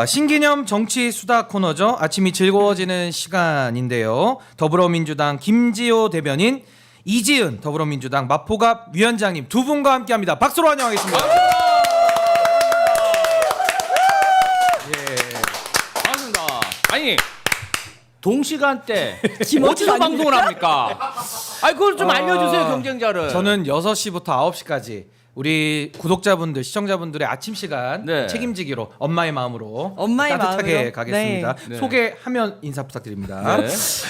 신기념 정치 수다 코너죠. 아침이 즐거워지는 시간인데요. 더불어민주당 김지호 대변인, 이지은 더불어민주당 마포갑 위원장님 두 분과 함께합니다. 박수로 환영하겠습니다. 반갑습니다. 아니 동시간대 김어준 어디서 방송을 합니까? 아니 그걸 좀 알려주세요, 경쟁자를. 저는 6시부터 9시까지 우리 구독자분들, 시청자분들의 아침 시간 네. 책임지기로 엄마의 마음으로 엄마의 따뜻하게 마음으로? 가겠습니다. 네. 소개하면 인사 부탁드립니다. 네.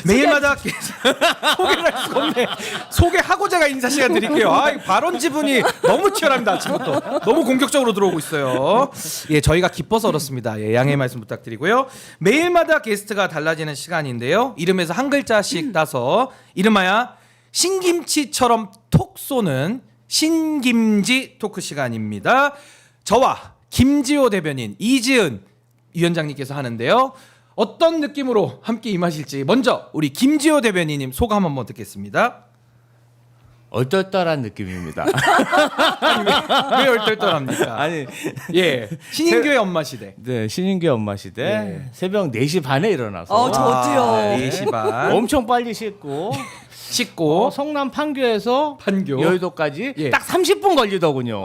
매일마다 소개를 할 수가 없네. 소개하고 제가 인사 시간 드릴게요. 발언 지분이 너무 치열합니다. 아침부터 너무 공격적으로 들어오고 있어요. 예, 저희가 기뻐서 그렇습니다. 예, 양해의 말씀 부탁드리고요. 매일마다 게스트가 달라지는 시간인데요. 이름에서 한 글자씩 따서 이름하여 신김치처럼 톡 쏘는 신김지 토크 시간입니다. 저와 김지호 대변인, 이지은 위원장님께서 하는데요. 어떤 느낌으로 함께 임하실지 먼저 우리 김지호 대변인님 소감 한번 듣겠습니다. 얼떨떨한 느낌입니다. 왜 얼떨떨합니까? 아니 예, 신인교의 엄마 시대. 네, 신인규 엄마 시대 예. 새벽 4시 반에 일어나서 저도요. 4시 반 엄청 빨리 씻고 씻고 성남 판교에서 판교. 여의도까지 예. 딱 30분 걸리더군요.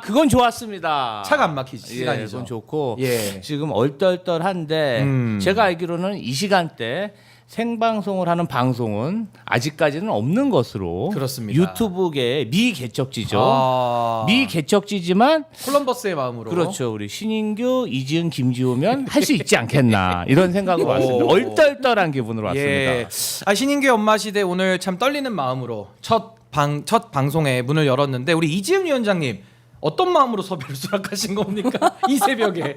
그건 좋았습니다. 차가 안 막히지 예, 시간이죠. 그건 좋고 예. 지금 얼떨떨한데 제가 알기로는 이 시간대 생방송을 하는 방송은 아직까지는 없는 것으로 그렇습니다. 유튜브계 미개척지죠. 아, 미개척지지만 콜럼버스의 마음으로. 그렇죠. 우리 신인규, 이지은, 김지호면 할 수 있지 않겠나 이런 생각으로 왔습니다. 얼떨떨한 기분으로 왔습니다. 예. 신인규의 엄마 시대 오늘 참 떨리는 마음으로 첫 방송에 문을 열었는데 우리 이지은 위원장님 어떤 마음으로 섭외를 수락하신 겁니까? 이 새벽에.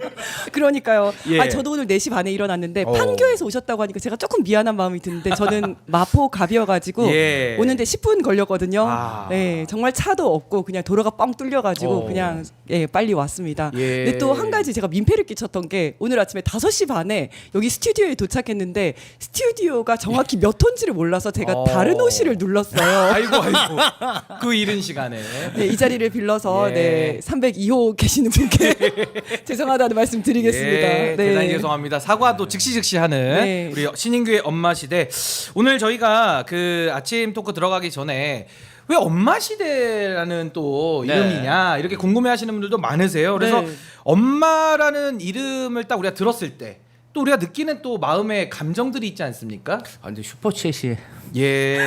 그러니까요. 예. 저도 오늘 4시 반에 일어났는데 오. 판교에서 오셨다고 하니까 제가 조금 미안한 마음이 드는데 저는 마포갑이어가지고 예. 오는데 10분 걸렸거든요. 아. 네, 정말 차도 없고 그냥 도로가 뻥 뚫려가지고 오. 그냥 빨리 왔습니다. 예. 근데 또 한 가지 제가 민폐를 끼쳤던 게 오늘 아침에 5시 반에 여기 스튜디오에 도착했는데 스튜디오가 정확히 몇 톤지를 몰라서 제가 다른 호실을 눌렀어요. 아이고. 그 이른 시간에. 네, 이 자리를 빌러서 예. 302호 계시는 분께 죄송하다는 말씀 드리겠습니다. 예, 대단히 죄송합니다. 사과도 즉시 하는 네. 우리 신인규의 엄마 시대. 오늘 저희가 그 아침 토크 들어가기 전에 왜 엄마 시대라는 또 네. 이름이냐 이렇게 궁금해하시는 분들도 많으세요. 그래서 네. 엄마라는 이름을 딱 우리가 들었을 때 또 우리가 느끼는 또 마음의 감정들이 있지 않습니까? 근데 슈퍼챗이 예.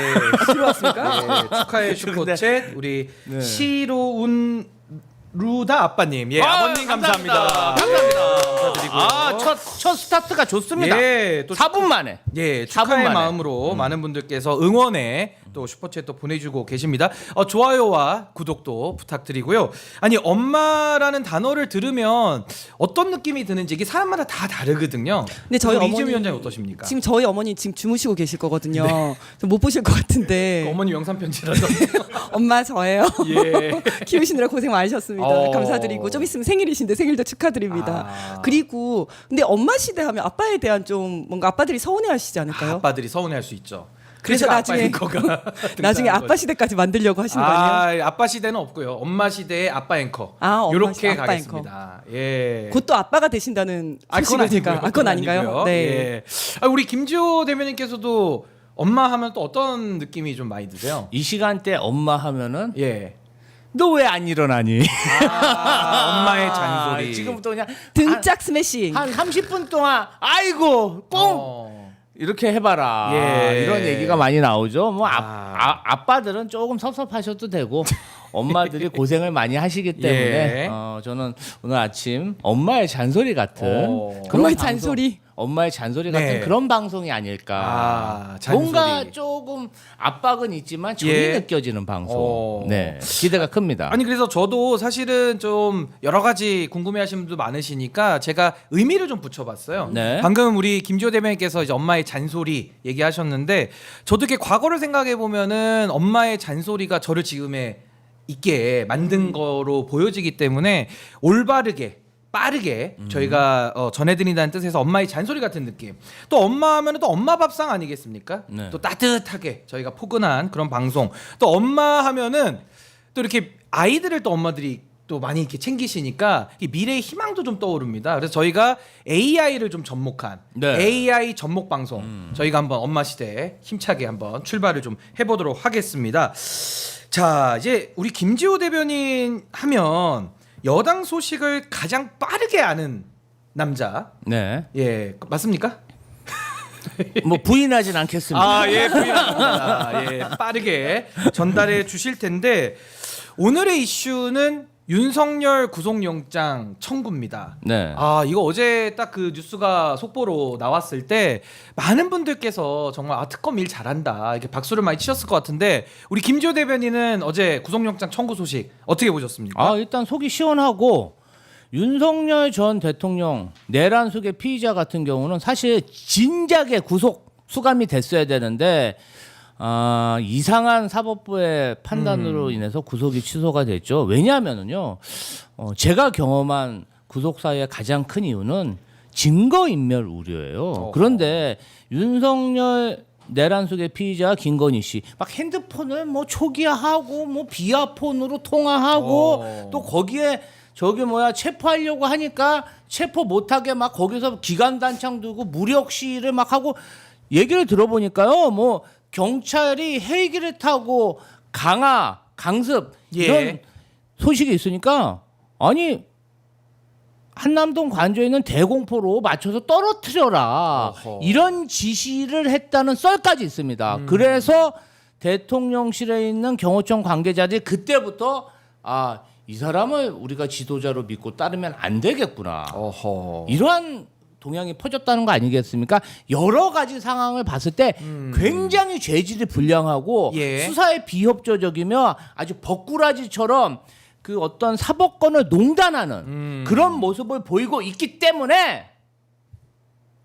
들어왔습니까? 예, 축하의 슈퍼챗 우리 네. 시로운 루다 아빠님, 예, 아버님 감사합니다. 감사드리고요. 첫 스타트가 좋습니다. 예, 또 4분 만에. 예, 4분 축하의 만에. 마음으로 많은 분들께서 응원에 또 슈퍼챗 또 보내주고 계십니다. 좋아요와 구독도 부탁드리고요. 아니 엄마라는 단어를 들으면 어떤 느낌이 드는지 이게 사람마다 다 다르거든요. 근데 저희 우리 이재명 어머니 위원장이 어떠십니까? 지금 저희 어머니 지금 주무시고 계실 거거든요. 못 보실 것 같은데. 어머니 영상 편지라서. 엄마 저예요. 예. 키우시느라 고생 많으셨습니다. 감사드리고 좀 있으면 생일이신데 생일도 축하드립니다. 그리고 근데 엄마 시대 하면 아빠에 대한 좀 뭔가 아빠들이 서운해하시지 않을까요? 아빠들이 서운해할 수 있죠. 그래서 나중에 나중에 아빠 시대까지 만들려고 하시는 거 아니에요? 아빠 시대는 없고요. 엄마 시대의 아빠 앵커. 엄마 이렇게 시대 아빠 가겠습니다. 예. 곧 또 아빠가 되신다는 소식을 제가 그건 아닌가요? 아니고요. 네. 예. 우리 김지호 대변인께서도 엄마 하면 또 어떤 느낌이 좀 많이 드세요? 이 시간대 엄마 하면은 예. 너 왜 안 일어나니? 엄마의 잔소리. 지금부터 그냥 등짝 스매싱. 한 30분 동안 아이고 뽕 이렇게 해봐라. 예. 이런 얘기가 많이 나오죠. 뭐 아빠들은 조금 섭섭하셔도 되고 엄마들이 고생을 많이 하시기 때문에 예. 저는 오늘 아침 엄마의 잔소리 같은 엄마의 방송, 잔소리. 엄마의 잔소리 같은 네. 그런 방송이 아닐까. 잔소리. 뭔가 조금 압박은 있지만 정이 예. 느껴지는 방송. 네, 기대가 큽니다. 아니 그래서 저도 사실은 좀 여러 가지 궁금해하시는 분도 많으시니까 제가 의미를 좀 붙여봤어요. 네. 방금 우리 김지호 대변인께서 이제 엄마의 잔소리 얘기하셨는데 저도 이렇게 과거를 생각해 보면은 엄마의 잔소리가 저를 지금에 있게 만든 거로 보여지기 때문에 올바르게 빠르게 저희가 전해드린다는 뜻에서 엄마의 잔소리 같은 느낌. 또 엄마 하면 또 엄마 밥상 아니겠습니까? 네. 또 따뜻하게 저희가 포근한 그런 방송. 또 엄마 하면은 또 이렇게 아이들을 또 엄마들이 또 많이 이렇게 챙기시니까 이 미래의 희망도 좀 떠오릅니다. 그래서 저희가 AI를 좀 접목한 네. AI 접목 방송 저희가 한번 엄마 시대 힘차게 한번 출발을 좀 해보도록 하겠습니다. 자, 이제 우리 김지호 대변인 하면 여당 소식을 가장 빠르게 아는 남자. 네. 예, 맞습니까? 뭐 부인하진 않겠습니다. 아, 예, 부인합니다. 예, 빠르게 전달해 주실 텐데 오늘의 이슈는 윤석열 구속영장 청구입니다. 네. 아, 이거 어제 딱 그 뉴스가 속보로 나왔을 때 많은 분들께서 정말 특검 일 잘한다 이렇게 박수를 많이 치셨을 것 같은데 우리 김지호 대변인은 어제 구속영장 청구 소식 어떻게 보셨습니까? 아, 일단 속이 시원하고 윤석열 전 대통령 내란 속의 피의자 같은 경우는 사실 진작에 구속 수감이 됐어야 되는데 이상한 사법부의 판단으로 인해서 구속이 취소가 됐죠. 왜냐하면은요, 제가 경험한 구속 사유의 가장 큰 이유는 증거인멸 우려예요. 그런데 윤석열 내란 속의 피의자 김건희 씨 막 핸드폰을 뭐 초기화하고 뭐 비아폰으로 통화하고 또 거기에 저기 체포하려고 하니까 체포 못하게 막 거기서 기관단창 두고 무력 시위를 막 하고 얘기를 들어보니까요, 뭐 경찰이 헬기를 타고 강습 이런 소식이 있으니까 아니 한남동 관저에 있는 대공포로 맞춰서 떨어뜨려라 이런 지시를 했다는 썰까지 있습니다. 그래서 대통령실에 있는 경호청 관계자들이 그때부터 이 사람을 우리가 지도자로 믿고 따르면 안 되겠구나. 이러한 동향이 퍼졌다는 거 아니겠습니까? 여러 가지 상황을 봤을 때 굉장히 죄질이 불량하고 수사에 비협조적이며 아주 버꾸라지처럼 그 어떤 사법권을 농단하는 그런 모습을 보이고 있기 때문에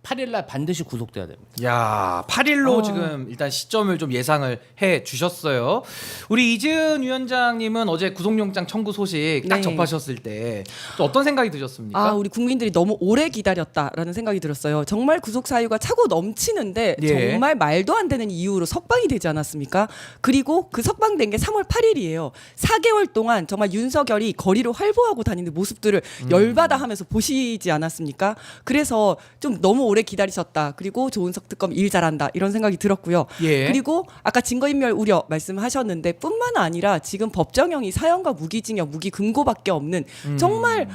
8일날 반드시 구속돼야 됩니다. 야, 8일로 지금 일단 시점을 좀 예상을 해 주셨어요. 우리 이지은 위원장님은 어제 구속영장 청구 소식 딱 네. 접하셨을 때 또 어떤 생각이 드셨습니까? 우리 국민들이 너무 오래 기다렸다라는 생각이 들었어요. 정말 구속 사유가 차고 넘치는데 정말 말도 안 되는 이유로 석방이 되지 않았습니까? 그리고 그 석방된 게 3월 8일이에요. 4개월 동안 정말 윤석열이 거리로 활보하고 다니는 모습들을 열받아 하면서 보시지 않았습니까? 그래서 좀 너무 오래 기다리셨다. 그리고 조은석 특검 일 잘한다. 이런 생각이 들었고요. 그리고 아까 증거인멸 우려 말씀하셨는데 뿐만 아니라 지금 법정형이 사형과 무기징역, 무기금고밖에 없는 정말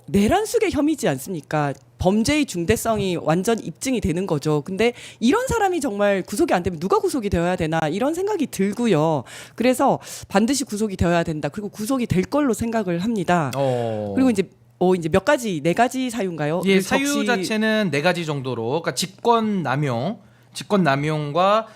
내란 속의 혐의지 않습니까? 범죄의 중대성이 완전 입증이 되는 거죠. 근데 이런 사람이 정말 구속이 안 되면 누가 구속이 되어야 되나 이런 생각이 들고요. 그래서 반드시 구속이 되어야 된다. 그리고 구속이 될 걸로 생각을 합니다. 그리고 이제 몇 가지, 4가지 사유인가요? 예, 사유 자체는 4가지 정도로, 그러니까 직권남용과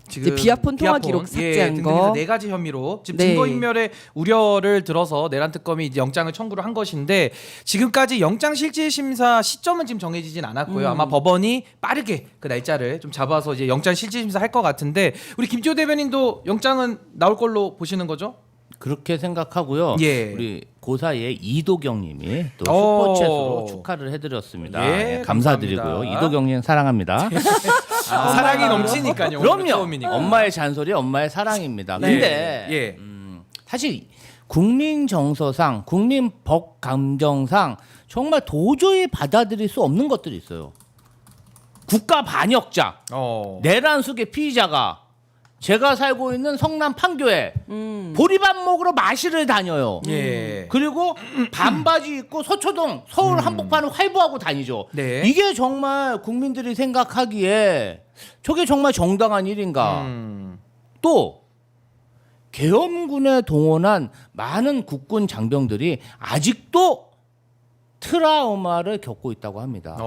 지금 비아폰 통화 기록 삭제한 등등해서 거. 4가지 혐의로 지금 네. 증거인멸의 우려를 들어서 내란 특검이 이제 영장을 청구를 한 것인데 지금까지 영장 실질 심사 시점은 지금 정해지진 않았고요. 아마 법원이 빠르게 그 날짜를 좀 잡아서 이제 영장 실질 심사 할 것 같은데 우리 김지호 대변인도 영장은 나올 걸로 보시는 거죠? 그렇게 생각하고요. 예. 우리 고사의 이도경님이 또 슈퍼챗으로 축하를 해드렸습니다. 예, 감사드리고요. 감사합니다. 이도경님 사랑합니다. 사랑이 넘치니까요. 오늘 그럼요. 처음이니까. 엄마의 잔소리, 엄마의 사랑입니다. 네. 근데 사실 국민 정서상, 국민 법 감정상 정말 도저히 받아들일 수 없는 것들이 있어요. 국가 반역자, 내란 속의 피의자가 제가 살고 있는 성남 판교에 보리밥 먹으러 마실을 다녀요. 그리고 반바지 입고 서초동 서울 한복판을 활보하고 다니죠. 네. 이게 정말 국민들이 생각하기에 저게 정말 정당한 일인가. 또 계엄군에 동원한 많은 국군 장병들이 아직도 트라우마를 겪고 있다고 합니다.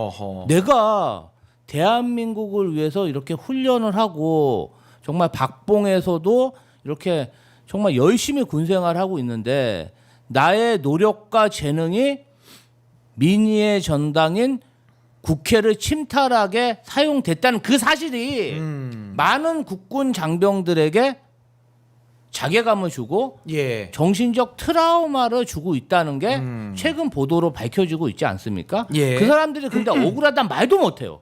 내가 대한민국을 위해서 이렇게 훈련을 하고 정말 박봉에서도 이렇게 정말 열심히 군생활을 하고 있는데 나의 노력과 재능이 민의의 전당인 국회를 침탈하게 사용됐다는 그 사실이 많은 국군 장병들에게 자괴감을 주고 정신적 트라우마를 주고 있다는 게 최근 보도로 밝혀지고 있지 않습니까? 그 사람들이 근데 억울하단 말도 못해요.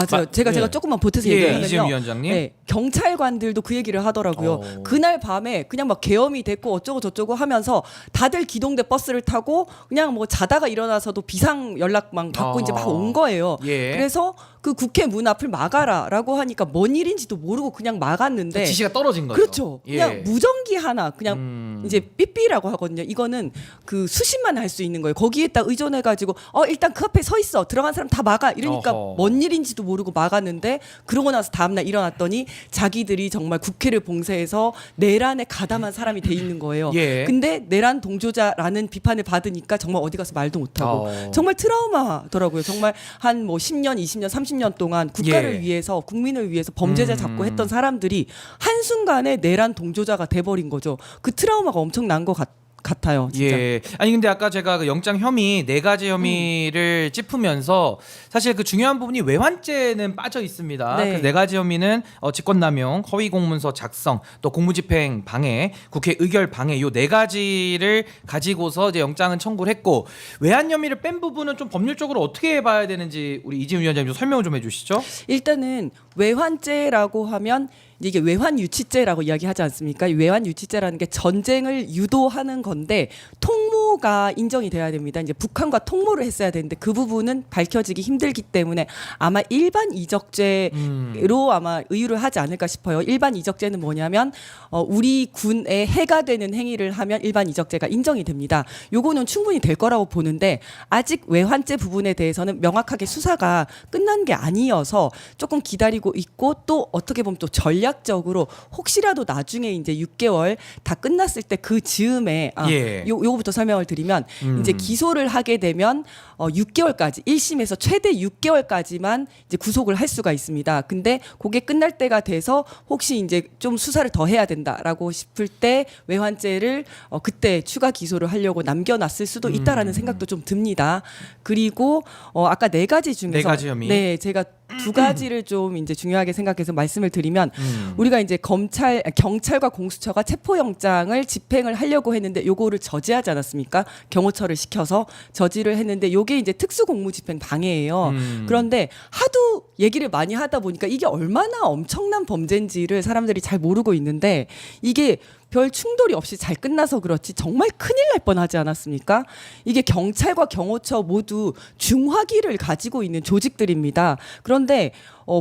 맞아요. 제가 예. 조금만 보태서 예, 얘기하면요. 이재용 위원장님. 네, 경찰관들도 그 얘기를 하더라고요. 그날 밤에 그냥 막 계엄이 됐고 어쩌고 저쩌고 하면서 다들 기동대 버스를 타고 그냥 뭐 자다가 일어나서도 비상 연락만 받고 이제 막 온 거예요. 예. 그래서 그 국회 문 앞을 막아라라고 하니까 뭔 일인지도 모르고 그냥 막았는데 지시가 떨어진 거죠. 그렇죠. 예. 그냥 무전기 하나 그냥 이제 삐삐라고 하거든요. 이거는 그 수신만 할 수 있는 거예요. 거기에다 의존해 가지고 일단 그 앞에 서 있어. 들어간 사람 다 막아. 이러니까 어허. 뭔 일인지도 모르고 막았는데 그러고 나서 다음 날 일어났더니 자기들이 정말 국회를 봉쇄해서 내란에 가담한 사람이 돼 있는 거예요. 예. 근데 내란 동조자라는 비판을 받으니까 정말 어디 가서 말도 못 하고 정말 트라우마더라고요. 정말 한 뭐 10년, 20년, 30년 동안 국가를 예. 위해서 국민을 위해서 범죄자 잡고 했던 사람들이 한순간에 내란 동조자가 돼버린 거죠. 그 트라우마가 엄청난 것 같아요. 진짜. 예. 아니 근데 아까 제가 그 영장 혐의 네 가지 혐의를 짚으면서 사실 그 중요한 부분이 외환죄는 빠져 있습니다. 네. 그 네 가지 혐의는 직권남용, 허위 공문서 작성, 또 공무집행 방해, 국회 의결 방해 요 네 가지를 가지고서 이제 영장은 청구를 했고 외환 혐의를 뺀 부분은 좀 법률적으로 어떻게 봐야 되는지 우리 이재용 위원장님 좀 설명을 좀 해주시죠. 일단은 외환죄라고 하면 이게 외환유치죄라고 이야기하지 않습니까? 이 외환유치죄라는 게 전쟁을 유도하는 건데 통모가 인정이 돼야 됩니다. 이제 북한과 통모를 했어야 되는데 그 부분은 밝혀지기 힘들기 때문에 아마 일반 이적죄로 아마 의유를 하지 않을까 싶어요. 일반 이적죄는 뭐냐면 우리 군에 해가 되는 행위를 하면 일반 이적죄가 인정이 됩니다. 요거는 충분히 될 거라고 보는데 아직 외환죄 부분에 대해서는 명확하게 수사가 끝난 게 아니어서 조금 기다리고 있고 또 어떻게 보면 또 전략적으로 혹시라도 나중에 이제 6개월 다 끝났을 때 그 즈음에 예. 요거부터 설명을 드리면 이제 기소를 하게 되면 6개월까지 1심에서 최대 6개월까지만 이제 구속을 할 수가 있습니다. 근데 그게 끝날 때가 돼서 혹시 이제 좀 수사를 더 해야 된다라고 싶을 때 외환죄를 그때 추가 기소를 하려고 남겨놨을 수도 있다라는 생각도 좀 듭니다. 그리고 아까 네 가지 중에서 네 가지 혐의. 네, 제가 두 가지를 좀 이제 중요하게 생각해서 말씀을 드리면 우리가 이제 경찰과 공수처가 체포영장을 집행을 하려고 했는데 요거를 저지하지 않았습니까? 경호처를 시켜서 저지를 했는데 요게 이제 특수공무집행 방해예요. 그런데 하도 얘기를 많이 하다 보니까 이게 얼마나 엄청난 범죄인지를 사람들이 잘 모르고 있는데 이게 별 충돌이 없이 잘 끝나서 그렇지 정말 큰일 날 뻔하지 않았습니까? 이게 경찰과 경호처 모두 중화기를 가지고 있는 조직들입니다. 그런데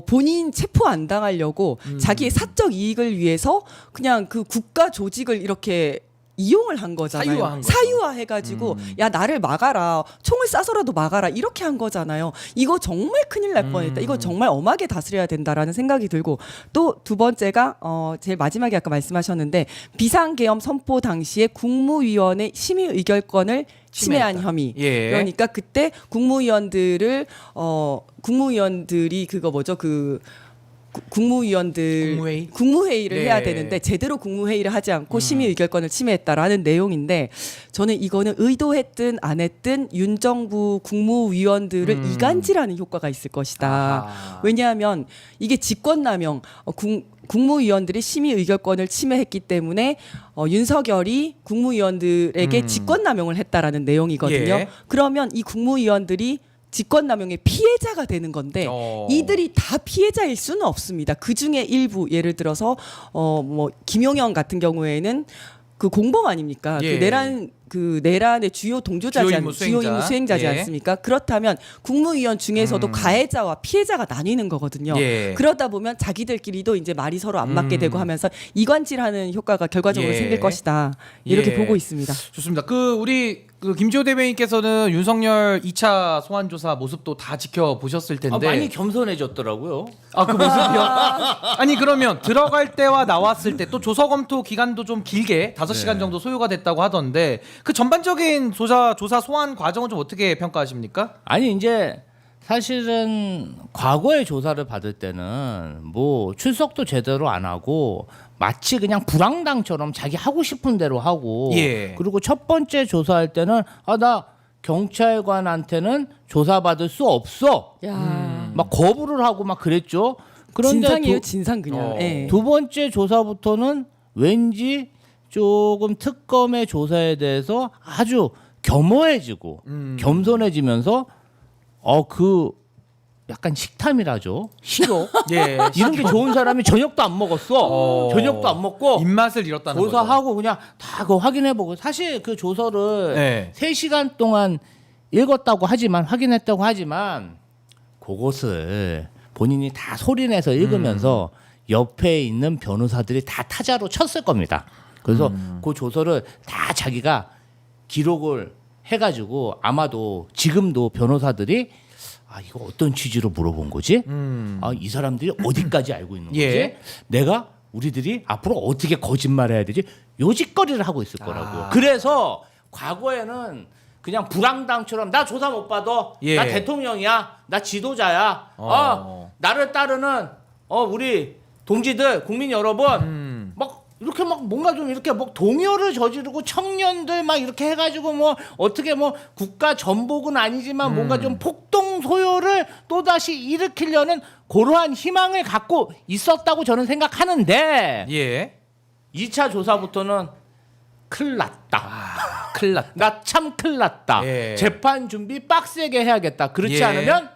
본인 체포 안 당하려고 자기의 사적 이익을 위해서 그냥 그 국가 조직을 이렇게 이용을 한 거잖아요. 사유화한 거죠. 사유화해가지고 야 나를 막아라, 총을 쏴서라도 막아라 이렇게 한 거잖아요. 이거 정말 큰일 날 뻔했다. 이거 정말 엄하게 다스려야 된다라는 생각이 들고 또 두 번째가 제일 마지막에 아까 말씀하셨는데 비상계엄 선포 당시에 국무위원회 심의 의결권을 침해한 혐의. 예. 그러니까 그때 국무위원들이 그거 뭐죠 국무회의를 네. 해야 되는데 제대로 국무회의를 하지 않고 심의 의결권을 침해했다라는 내용인데 저는 이거는 의도했든 안 했든 윤 정부 국무위원들을 이간질하는 효과가 있을 것이다. 아하. 왜냐하면 이게 직권남용 국무위원들이 심의 의결권을 침해했기 때문에 윤석열이 국무위원들에게 직권남용을 했다라는 내용이거든요. 예. 그러면 이 국무위원들이 직권남용의 피해자가 되는 건데 이들이 다 피해자일 수는 없습니다. 그 중에 일부 예를 들어서 뭐 김용현 같은 경우에는 그 공범 아닙니까? 예. 그 내란의 주요 동조자지 주요 임무 수행자지 예. 않습니까? 그렇다면 국무위원 중에서도 가해자와 피해자가 나뉘는 거거든요. 예. 그러다 보면 자기들끼리도 이제 말이 서로 안 맞게 되고 하면서 이관질하는 효과가 결과적으로 예. 생길 것이다. 이렇게 예. 보고 있습니다. 좋습니다. 우리 김지호 대변인께서는 윤석열 2차 소환 조사 모습도 다 지켜보셨을 텐데 많이 겸손해졌더라고요. 그 모습이요? 아니 그러면 들어갈 때와 나왔을 때 또 조사 검토 기간도 좀 길게 5시간 정도 소요가 됐다고 하던데 그 전반적인 조사 소환 과정은 좀 어떻게 평가하십니까? 아니 이제 사실은 과거의 조사를 받을 때는 뭐 출석도 제대로 안 하고 마치 그냥 불황당처럼 자기 하고 싶은 대로 하고 예. 그리고 첫 번째 조사할 때는 나 경찰관한테는 조사받을 수 없어 야. 막 거부를 하고 막 그랬죠. 그런데 진상이에요, 진상 그냥. 예. 두 번째 조사부터는 왠지 조금 특검의 조사에 대해서 아주 겸허해지고 겸손해지면서 그 약간 식탐이라죠. 식욕. 예. 이런 게 좋은 사람이 저녁도 안 먹었어. 저녁도 안 먹고 입맛을 잃었다는 거죠. 조사하고 그냥 다 그거 확인해보고 사실 그 조서를 네. 3시간 동안 읽었다고 하지만 확인했다고 하지만 그것을 본인이 다 소리내서 읽으면서 옆에 있는 변호사들이 다 타자로 쳤을 겁니다. 그래서 그 조서를 다 자기가 기록을 해가지고 아마도 지금도 변호사들이 아 이거 어떤 취지로 물어본 거지? 아 이 사람들이 어디까지 알고 있는 거지? 예. 내가 우리들이 앞으로 어떻게 거짓말해야 되지? 요짓거리를 하고 있을 거라고요. 그래서 과거에는 그냥 불황당처럼 나 조사 못 받아. 예. 나 대통령이야. 나 지도자야. 나를 따르는 우리 동지들 국민 여러분 막 이렇게 막 뭔가 좀 이렇게 뭐 동요를 저지르고 청년들 막 이렇게 해가지고 뭐 어떻게 뭐 국가 전복은 아니지만 뭔가 좀 폭동 소요를 또 다시 일으키려는 그러한 희망을 갖고 있었다고 저는 생각하는데 예. 2차 조사부터는 큰일 났다. 큰일 났다. 나 참 큰일 났다. 예. 재판 준비 빡세게 해야겠다. 그렇지 예. 않으면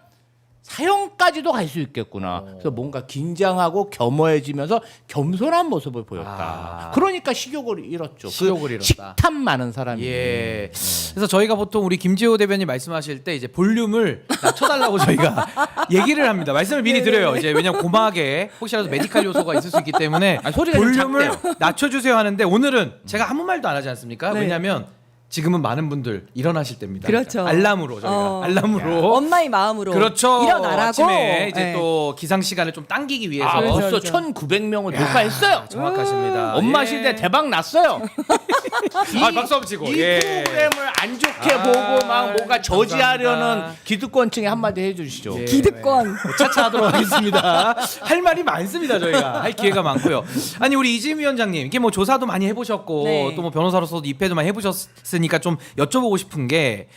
사형까지도 갈 수 있겠구나. 그래서 뭔가 긴장하고 겸허해지면서 겸손한 모습을 보였다. 그러니까 식욕을 잃었죠. 식욕을 잃었다. 식탐 많은 사람이. 예. 그래서 저희가 보통 우리 김지호 대변인 말씀하실 때 이제 볼륨을 낮춰달라고 저희가 얘기를 합니다. 말씀을 미리 드려요. 이제 왜냐면 고막에 혹시라도 메디칼 요소가 있을 수 있기 때문에 소리가 좀 볼륨을 작대요. 낮춰주세요 하는데 오늘은 제가 아무 말도 안 하지 않습니까? 네. 왜냐하면 지금은 많은 분들 일어나실 때입니다. 그렇죠. 알람으로 저희가 알람으로 엄마의 마음으로 그렇죠. 일어나라고. 아침에 이제 네. 또 기상 시간을 좀 당기기 위해서 아, 그렇죠, 벌써 그렇죠. 1,900명을 녹화했어요. 정확하십니다. 엄마 예. 시대 대박 났어요. 아, 박수 한번 치고. 이 예. 프로그램을 안 좋게 아, 보고 막 뭔가 저지하려는 감사합니다. 기득권층에 한마디 해주시죠. 예. 기득권. 차차하도록 하겠습니다. 할 말이 많습니다. 저희가 할 기회가 많고요. 아니 우리 이지임 위원장님 이게 뭐 조사도 많이 해보셨고 네. 또 뭐 변호사로서도 입회도 많이 해보셨으니까 좀 여쭤보고 싶은 게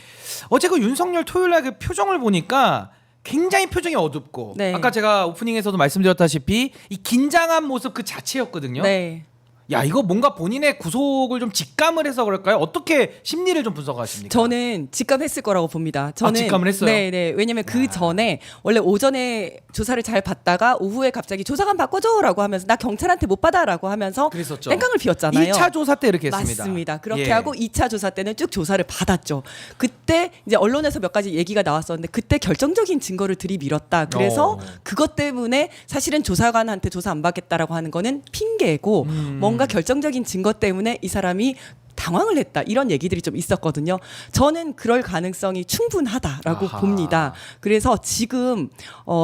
어제 그 윤석열 토요일날 그 표정을 보니까 굉장히 표정이 어둡고 네. 아까 제가 오프닝에서도 말씀드렸다시피 이 긴장한 모습 그 자체였거든요. 네. 야 이거 뭔가 본인의 구속을 좀 직감을 해서 그럴까요? 어떻게 심리를 좀 분석하십니까? 저는 직감했을 거라고 봅니다. 저는 직감을 했어요? 네. 왜냐면 그 전에 원래 오전에 조사를 잘 받다가 오후에 갑자기 조사관 바꿔줘라고 하면서 나 경찰한테 못 받아라고 하면서 그랬었죠. 땡깡을 피웠잖아요. 2차 조사 때 이렇게 했습니다. 맞습니다. 그렇게 예. 하고 2차 조사 때는 쭉 조사를 받았죠. 그때 이제 언론에서 몇 가지 얘기가 나왔었는데 그때 결정적인 증거를 들이밀었다. 그래서 그것 때문에 사실은 조사관한테 조사 안 받겠다라고 하는 거는 핑계고 뭔가 결정적인 증거 때문에 이 사람이 당황을 했다 이런 얘기들이 좀 있었거든요. 저는 그럴 가능성이 충분하다라고 아하. 봅니다. 그래서 지금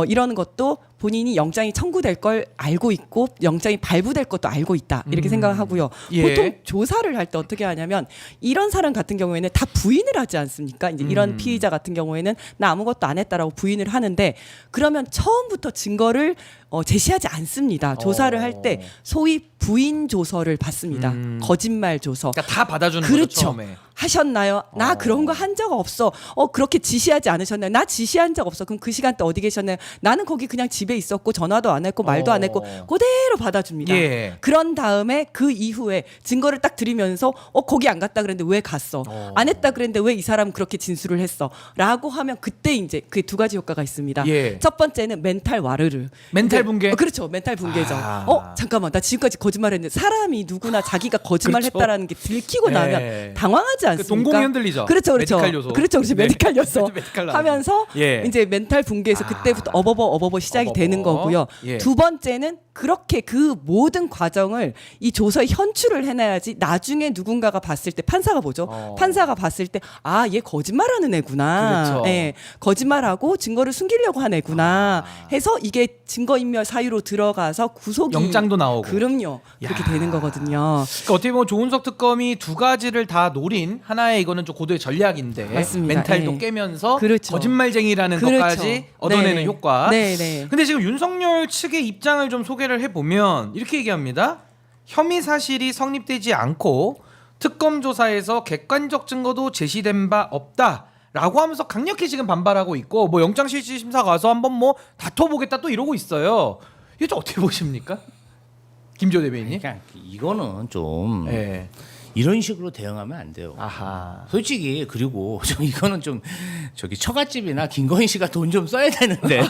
이러는 것도 본인이 영장이 청구될 걸 알고 있고 영장이 발부될 것도 알고 있다 이렇게 생각하고요. 예. 보통 조사를 할 때 어떻게 하냐면 이런 사람 같은 경우에는 다 부인을 하지 않습니까? 이제 이런 피의자 같은 경우에는 나 아무것도 안 했다라고 부인을 하는데 그러면 처음부터 증거를 제시하지 않습니다. 조사를 할 때 소위 부인 조서를 받습니다. 거짓말 조서. 그러니까 다 받아주는 거죠 그렇죠. 처음에. 하셨나요? 나 그런 거 한 적 없어. 그렇게 지시하지 않으셨나요? 나 지시한 적 없어. 그럼 그 시간대 어디 계셨나요? 나는 거기 그냥 집에 있었고 전화도 안 했고 말도 안 했고 그대로 받아줍니다. 예. 그런 다음에 그 이후에 증거를 딱 드리면서 거기 안 갔다 그랬는데 왜 갔어? 안 했다 그랬는데 왜 이 사람 그렇게 진술을 했어? 라고 하면 그때 이제 그 두 가지 효과가 있습니다. 예. 첫 번째는 멘탈 와르르. 멘탈 이제, 붕괴? 그렇죠. 멘탈 붕괴죠. 아. 잠깐만. 나 지금까지 거짓말했는데 사람이 누구나 자기가 거짓말했다라는 게 들키고 예. 나면 당황하지 않습니까? 동공이 흔들리죠. 그렇죠, 그렇죠. 메디칼 요소. 그렇죠, 그렇죠. 네. 메디칼 요소 메디칼 나오죠. 하면서 예. 이제 멘탈 붕괴에서 그때부터 어버버 시작이 어버버. 되는 거고요. 예. 두 번째는 그렇게 그 모든 과정을 이 조서에 현출을 해놔야지 나중에 누군가가 봤을 때 판사가 보죠. 판사가 봤을 때 얘 거짓말하는 애구나. 그렇죠. 예, 거짓말하고 증거를 숨기려고 한 애구나. 해서 이게 증거인멸 사유로 들어가서 구속이 영장도 나오고. 그럼요. 그렇게 되는 거거든요. 그러니까 어떻게 보면 조은석 특검이 두 가지를 다 노린 하나의 이거는 좀 고도의 전략인데 맞습니다. 멘탈도 예. 깨면서 그렇죠. 거짓말쟁이라는 그렇죠. 것까지 얻어내는 네네. 효과. 네네. 근데 지금 윤석열 측의 입장을 좀 소개를 해보면 이렇게 얘기합니다. 혐의 사실이 성립되지 않고 특검 조사에서 객관적 증거도 제시된 바 없다라고 하면서 강력히 지금 반발하고 있고 뭐 영장실질심사 가서 한번 뭐 다퉈보겠다 또 이러고 있어요. 이거 좀 어떻게 보십니까? 김조 대변인님? 그러니까 이거는 좀 예. 이런 식으로 대응하면 안 돼요. 아하. 솔직히 그리고 이거는 좀 저기 처갓집이나 김건희 씨가 돈 좀 써야 되는데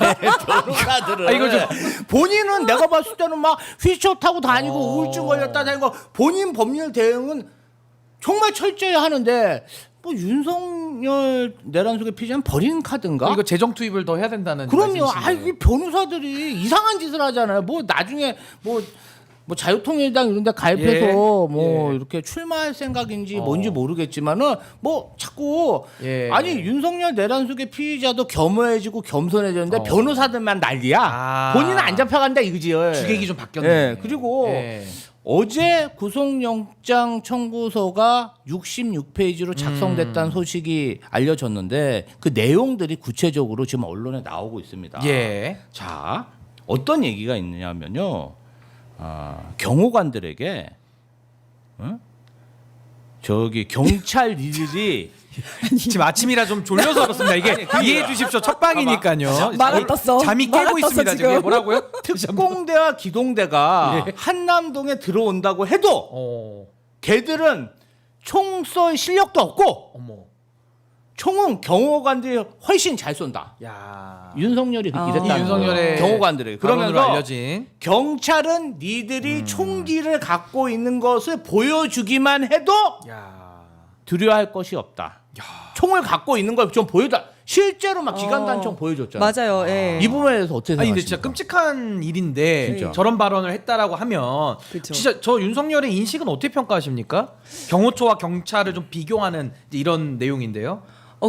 변호사들은 아, 이거 좀 본인은 내가 봤을 때는 막 휠체어 타고 다니고 우울증 걸렸다 다니고 본인 법률 대응은 정말 철저히 하는데 뭐 윤석열 내란 속의 피의자는 버린 카드인가? 이거 재정 투입을 더 해야 된다는 그럼요. 말씀이시네요. 이 변호사들이 이상한 짓을 하잖아요. 뭐 나중에 뭐 자유통일당 이런 데 가입해서 예. 뭐 예. 이렇게 출마할 생각인지 뭔지 모르겠지만은 뭐 자꾸 예. 아니 윤석열 내란 속의 피의자도 겸허해지고 겸손해졌는데 변호사들만 난리야. 아. 본인은 안 잡혀간다 이거지요. 주객이 좀 바뀌었네. 예. 그리고 예. 어제 구속영장 청구서가 66페이지로 작성됐다는 소식이 알려졌는데 그 내용들이 구체적으로 지금 언론에 나오고 있습니다. 예. 자, 어떤 얘기가 있느냐면요. 경호관들에게 저기 경찰 일이 지금 아침이라 좀 졸려서 그렇습니다. 이게 이해해 주십시오. 첫 방이니까요. 말안 떴어. 잠이 말 깨고 안 떴어, 있습니다. 지금. 지금 뭐라고요? 특공대와 기동대가 예. 한남동에 들어온다고 해도 어. 걔들은 총 쏠 실력도 없고 어머. 총은 경호관들이 훨씬 잘 쏜다. 야. 윤석열이 이랬다는 이 윤석열의 거예요. 경호관들에게. 발언으로 그러면서 알려진 경찰은 니들이 총기를 갖고 있는 것을 보여주기만 해도 야. 두려워할 것이 없다. 총을 갖고 있는 걸 좀 보여다. 실제로 막 기관단총 보여줬잖아요. 맞아요. 예. 이 부분에 대해서 어떻게 아니 생각하십니까? 근데 진짜 끔찍한 일인데 진짜. 저런 발언을 했다라고 하면 그쵸. 진짜 저 윤석열의 인식은 어떻게 평가하십니까? 경호처와 경찰을 좀 비교하는 이제 이런 내용인데요.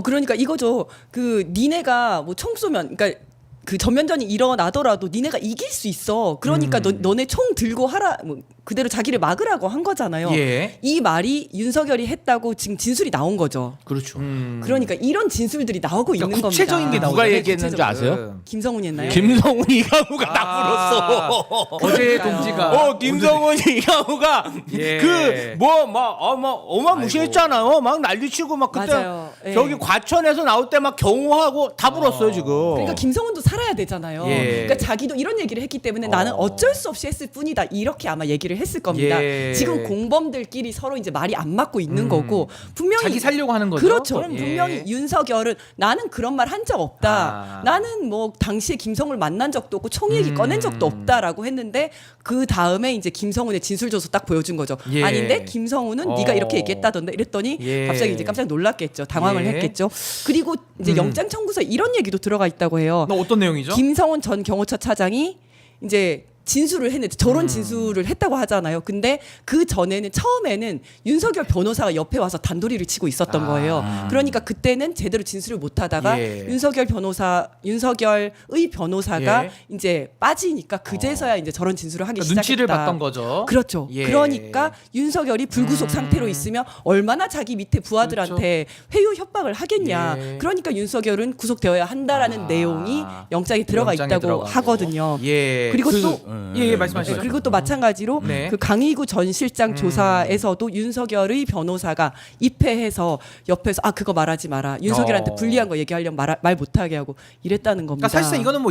그러니까 이거죠. 그 니네가 뭐 총 쏘면, 그러니까 그 전면전이 일어나더라도 니네가 이길 수 있어. 그러니까 너네 총 들고 하라. 뭐 그대로 자기를 막으라고 한 거잖아요. 예. 이 말이 윤석열이 했다고 지금 진술이 나온 거죠. 그렇죠. 그러니까 이런 진술들이 나오고 그러니까 있는 구체적인 겁니다. 게 누가 나오잖아요, 얘기했는지 구체적으로. 아세요? 김성훈이 했나요? 김성훈 이강우가 아. 나불었어. 어제 그러니까요. 동지가 김성훈 이강우가 예. 그 막 어마무시했잖아요. 막 난리치고 막 그때 맞아요. 예. 저기 과천에서 나올 때 막 경호하고 다 불었어요 지금. 그러니까 김성훈도 살아야 되잖아요. 예. 그러니까 자기도 이런 얘기를 했기 때문에 나는 어쩔 수 없이 했을 뿐이다. 이렇게 아마 얘기를 했을 겁니다. 예. 지금 공범들끼리 서로 이제 말이 안 맞고 있는 거고 분명히 자기 살려고 하는 거죠. 그렇죠. 예. 분명히 윤석열은 나는 그런 말 한 적 없다. 아. 나는 뭐 당시에 김성훈을 만난 적도 없고 총 얘기 꺼낸 적도 없다라고 했는데 그 다음에 이제 김성훈의 진술조서 딱 보여준 거죠. 예. 아닌데 김성훈은 네가 이렇게 얘기했다던데 이랬더니 예. 갑자기 이제 깜짝 놀랐겠죠. 당황을 예. 했겠죠. 그리고 이제 영장 청구서 이런 얘기도 들어가 있다고 해요. 너 어떤 내용이죠? 김성훈 전 경호처 차장이 이제 진술을 했는데 저런 진술을 했다고 하잖아요. 근데 그 전에는 처음에는 윤석열 변호사가 옆에 와서 단도리를 치고 있었던 거예요. 그러니까 그때는 제대로 진술을 못 하다가 예. 윤석열의 변호사가 예. 이제 빠지니까 그제서야 이제 저런 진술을 하기 그러니까 눈치를 시작했다. 봤던 거죠. 그렇죠. 예. 그러니까 윤석열이 불구속 상태로 있으면 얼마나 자기 밑에 부하들한테 회유 협박을 하겠냐. 그렇죠. 예. 그러니까 윤석열은 구속되어야 한다라는 내용이 영장에 들어가 영장에 있다고 들어가고. 하거든요. 예. 그리고 또 예, 말씀하시죠. 네, 그리고 또 마찬가지로 네. 그 강희구 전 실장 조사에서도 윤석열의 변호사가 입회해서 옆에서 그거 말하지 마라. 윤석열한테 불리한 거 얘기하려면 말 못하게 하고 이랬다는 겁니다. 그러니까 사실상 이거는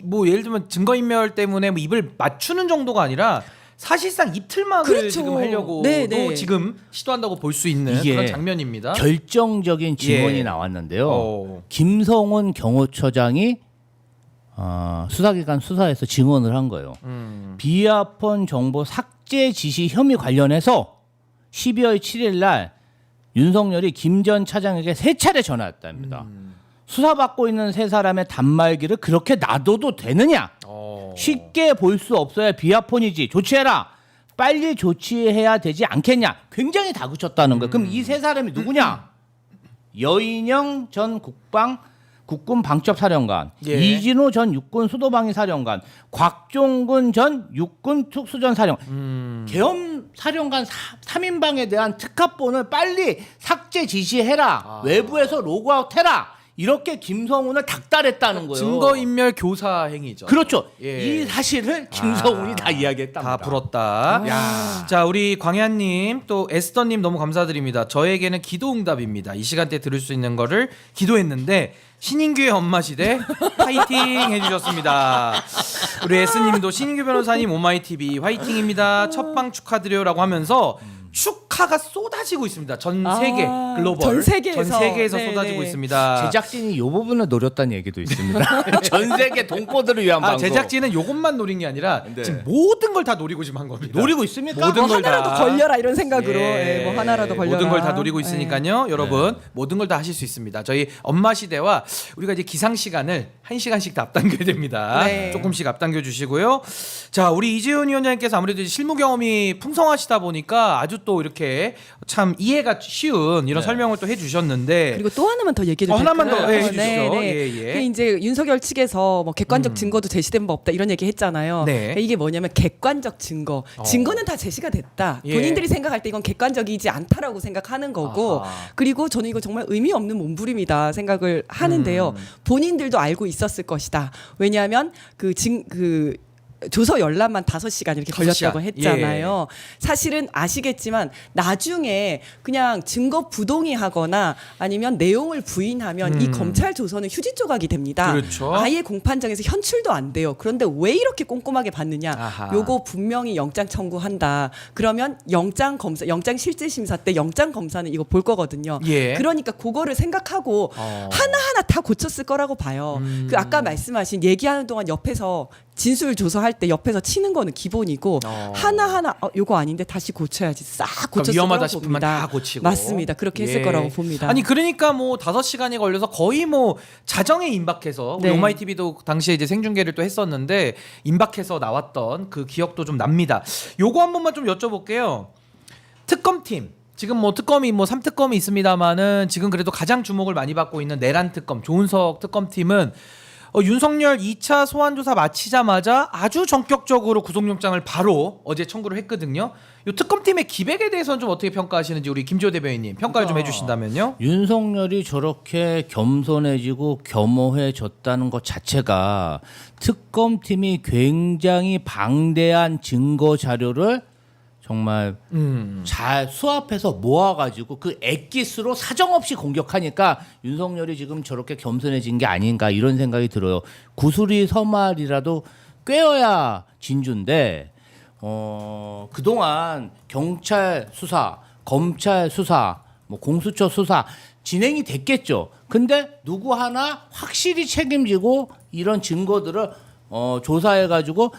뭐 예를 들면 증거인멸 때문에 뭐 입을 맞추는 정도가 아니라 사실상 입틀막을 그렇죠. 지금 하려고도 네, 네. 지금 시도한다고 볼 수 있는 이게 그런 장면입니다. 결정적인 증언이 예. 나왔는데요. 김성훈 경호처장이 수사기관 수사에서 증언을 한 거예요. 비아폰 정보 삭제 지시 혐의 관련해서 12월 7일 날 윤석열이 김 전 차장에게 3차례 전화했답니다. 수사받고 있는 3사람의 단말기를 그렇게 놔둬도 되느냐? 쉽게 볼 수 없어야 비아폰이지. 조치해라. 빨리 조치해야 되지 않겠냐? 굉장히 다그쳤다는 거예요. 그럼 이 3사람이 누구냐? 여인영 전 국군 방첩사령관, 예. 이진호 전 육군 수도방위 사령관, 곽종근 전 육군 특수전 사령관, 계엄 사령관 3인방에 대한 특합본을 빨리 삭제 지시해라. 외부에서 로그아웃해라. 이렇게 김성훈을 닥달했다는 거예요. 증거인멸 교사 행위죠. 그렇죠. 예. 이 사실을 김성훈이 다 이야기했답니다. 다 불었다. 자, 우리 광야님 또 에스더님 너무 감사드립니다. 저에게는 기도응답입니다. 이 시간대에 들을 수 있는 거를 기도했는데 신인규의 엄마 시대 파이팅 해주셨습니다. 우리 에스님도 신인규 변호사님 오마이TV 화이팅입니다. 첫방 축하드려요라고 하면서 축하가 쏟아지고 있습니다. 전 아, 세계 글로벌 전 세계에서. 네네. 쏟아지고 있습니다. 제작진이 이 부분을 노렸다는 얘기도 있습니다. 전 세계 동포들을 위한 방송. 제작진은 요것만 노린 게 아니라 네. 지금 모든 걸 다 노리고 지금 한 겁니다. 노리고 있습니까? 모든 뭐 걸 다. 하나라도 걸려라 이런 생각으로 뭐 하나라도 걸려라. 모든 걸 다 노리고 있으니까요. 네. 여러분 모든 걸 다 하실 수 있습니다. 저희 엄마 시대와 우리가 이제 기상 시간을 1시간씩 다 앞당겨야 됩니다. 네. 조금씩 앞당겨 주시고요. 자, 우리 이재훈 위원장님께서 아무래도 이제 실무 경험이 풍성하시다 보니까 아주 또 이렇게 참 이해가 쉬운 이런 설명을 또 해주셨는데 그리고 또 하나만 더 얘기해도 될까요? 하나만 더 해주시죠. 네. 예. 그 이제 윤석열 측에서 뭐 객관적 증거도 제시된 바 없다 이런 얘기 했잖아요. 네. 그러니까 이게 뭐냐면 객관적 증거. 증거는 다 제시가 됐다. 예. 본인들이 생각할 때 이건 객관적이지 않다라고 생각하는 거고 아하. 그리고 저는 이거 정말 의미 없는 몸부림이다 생각을 하는데요. 본인들도 알고 있었을 것이다. 왜냐하면 그 조서 열람만 5시간 이렇게 걸렸다고 5시간. 했잖아요. 사실은 아시겠지만 나중에 그냥 증거 부동의하거나 아니면 내용을 부인하면 이 검찰 조서는 휴지 조각이 됩니다. 그렇죠. 아예 공판장에서 현출도 안 돼요. 그런데 왜 이렇게 꼼꼼하게 받느냐? 아하. 요거 분명히 영장 청구한다. 그러면 영장 실질 심사 때 영장 검사는 이거 볼 거거든요. 예. 그러니까 그거를 생각하고 하나하나 다 고쳤을 거라고 봐요. 그 아까 말씀하신 얘기하는 동안 옆에서 진술 조사할 때 옆에서 치는 거는 기본이고 하나하나 요거 아닌데 다시 고쳐야지 싹 고쳤을 위험하다 거라고 싶으면 봅니다. 다 고치고 맞습니다. 그렇게 했을 예. 거라고 봅니다. 아니 그러니까 뭐 5시간이 걸려서 거의 뭐 자정에 임박해서 우리 네. 오마이 TV도 당시에 이제 생중계를 또 했었는데 임박해서 나왔던 그 기억도 좀 납니다. 요거 한 번만 좀 여쭤볼게요. 특검팀 지금 뭐 특검이 뭐 3특검이 있습니다만은 지금 그래도 가장 주목을 많이 받고 있는 내란 특검 조은석 특검팀은 윤석열 2차 소환조사 마치자마자 아주 전격적으로 구속영장을 바로 어제 청구를 했거든요. 이 특검팀의 기백에 대해서는 좀 어떻게 평가하시는지 우리 김지호 대변인님 평가를 좀 해주신다면요. 윤석열이 저렇게 겸손해지고 겸허해졌다는 것 자체가 특검팀이 굉장히 방대한 증거 자료를 정말 잘 수합해서 모아가지고 그 엑기스로 사정없이 공격하니까 윤석열이 지금 저렇게 겸손해진 게 아닌가 이런 생각이 들어요. 구슬이 서말이라도 꿰어야 진주인데 그동안 경찰 수사, 검찰 수사, 뭐 공수처 수사 진행이 됐겠죠. 근데 누구 하나 확실히 책임지고 이런 증거들을 조사해가지고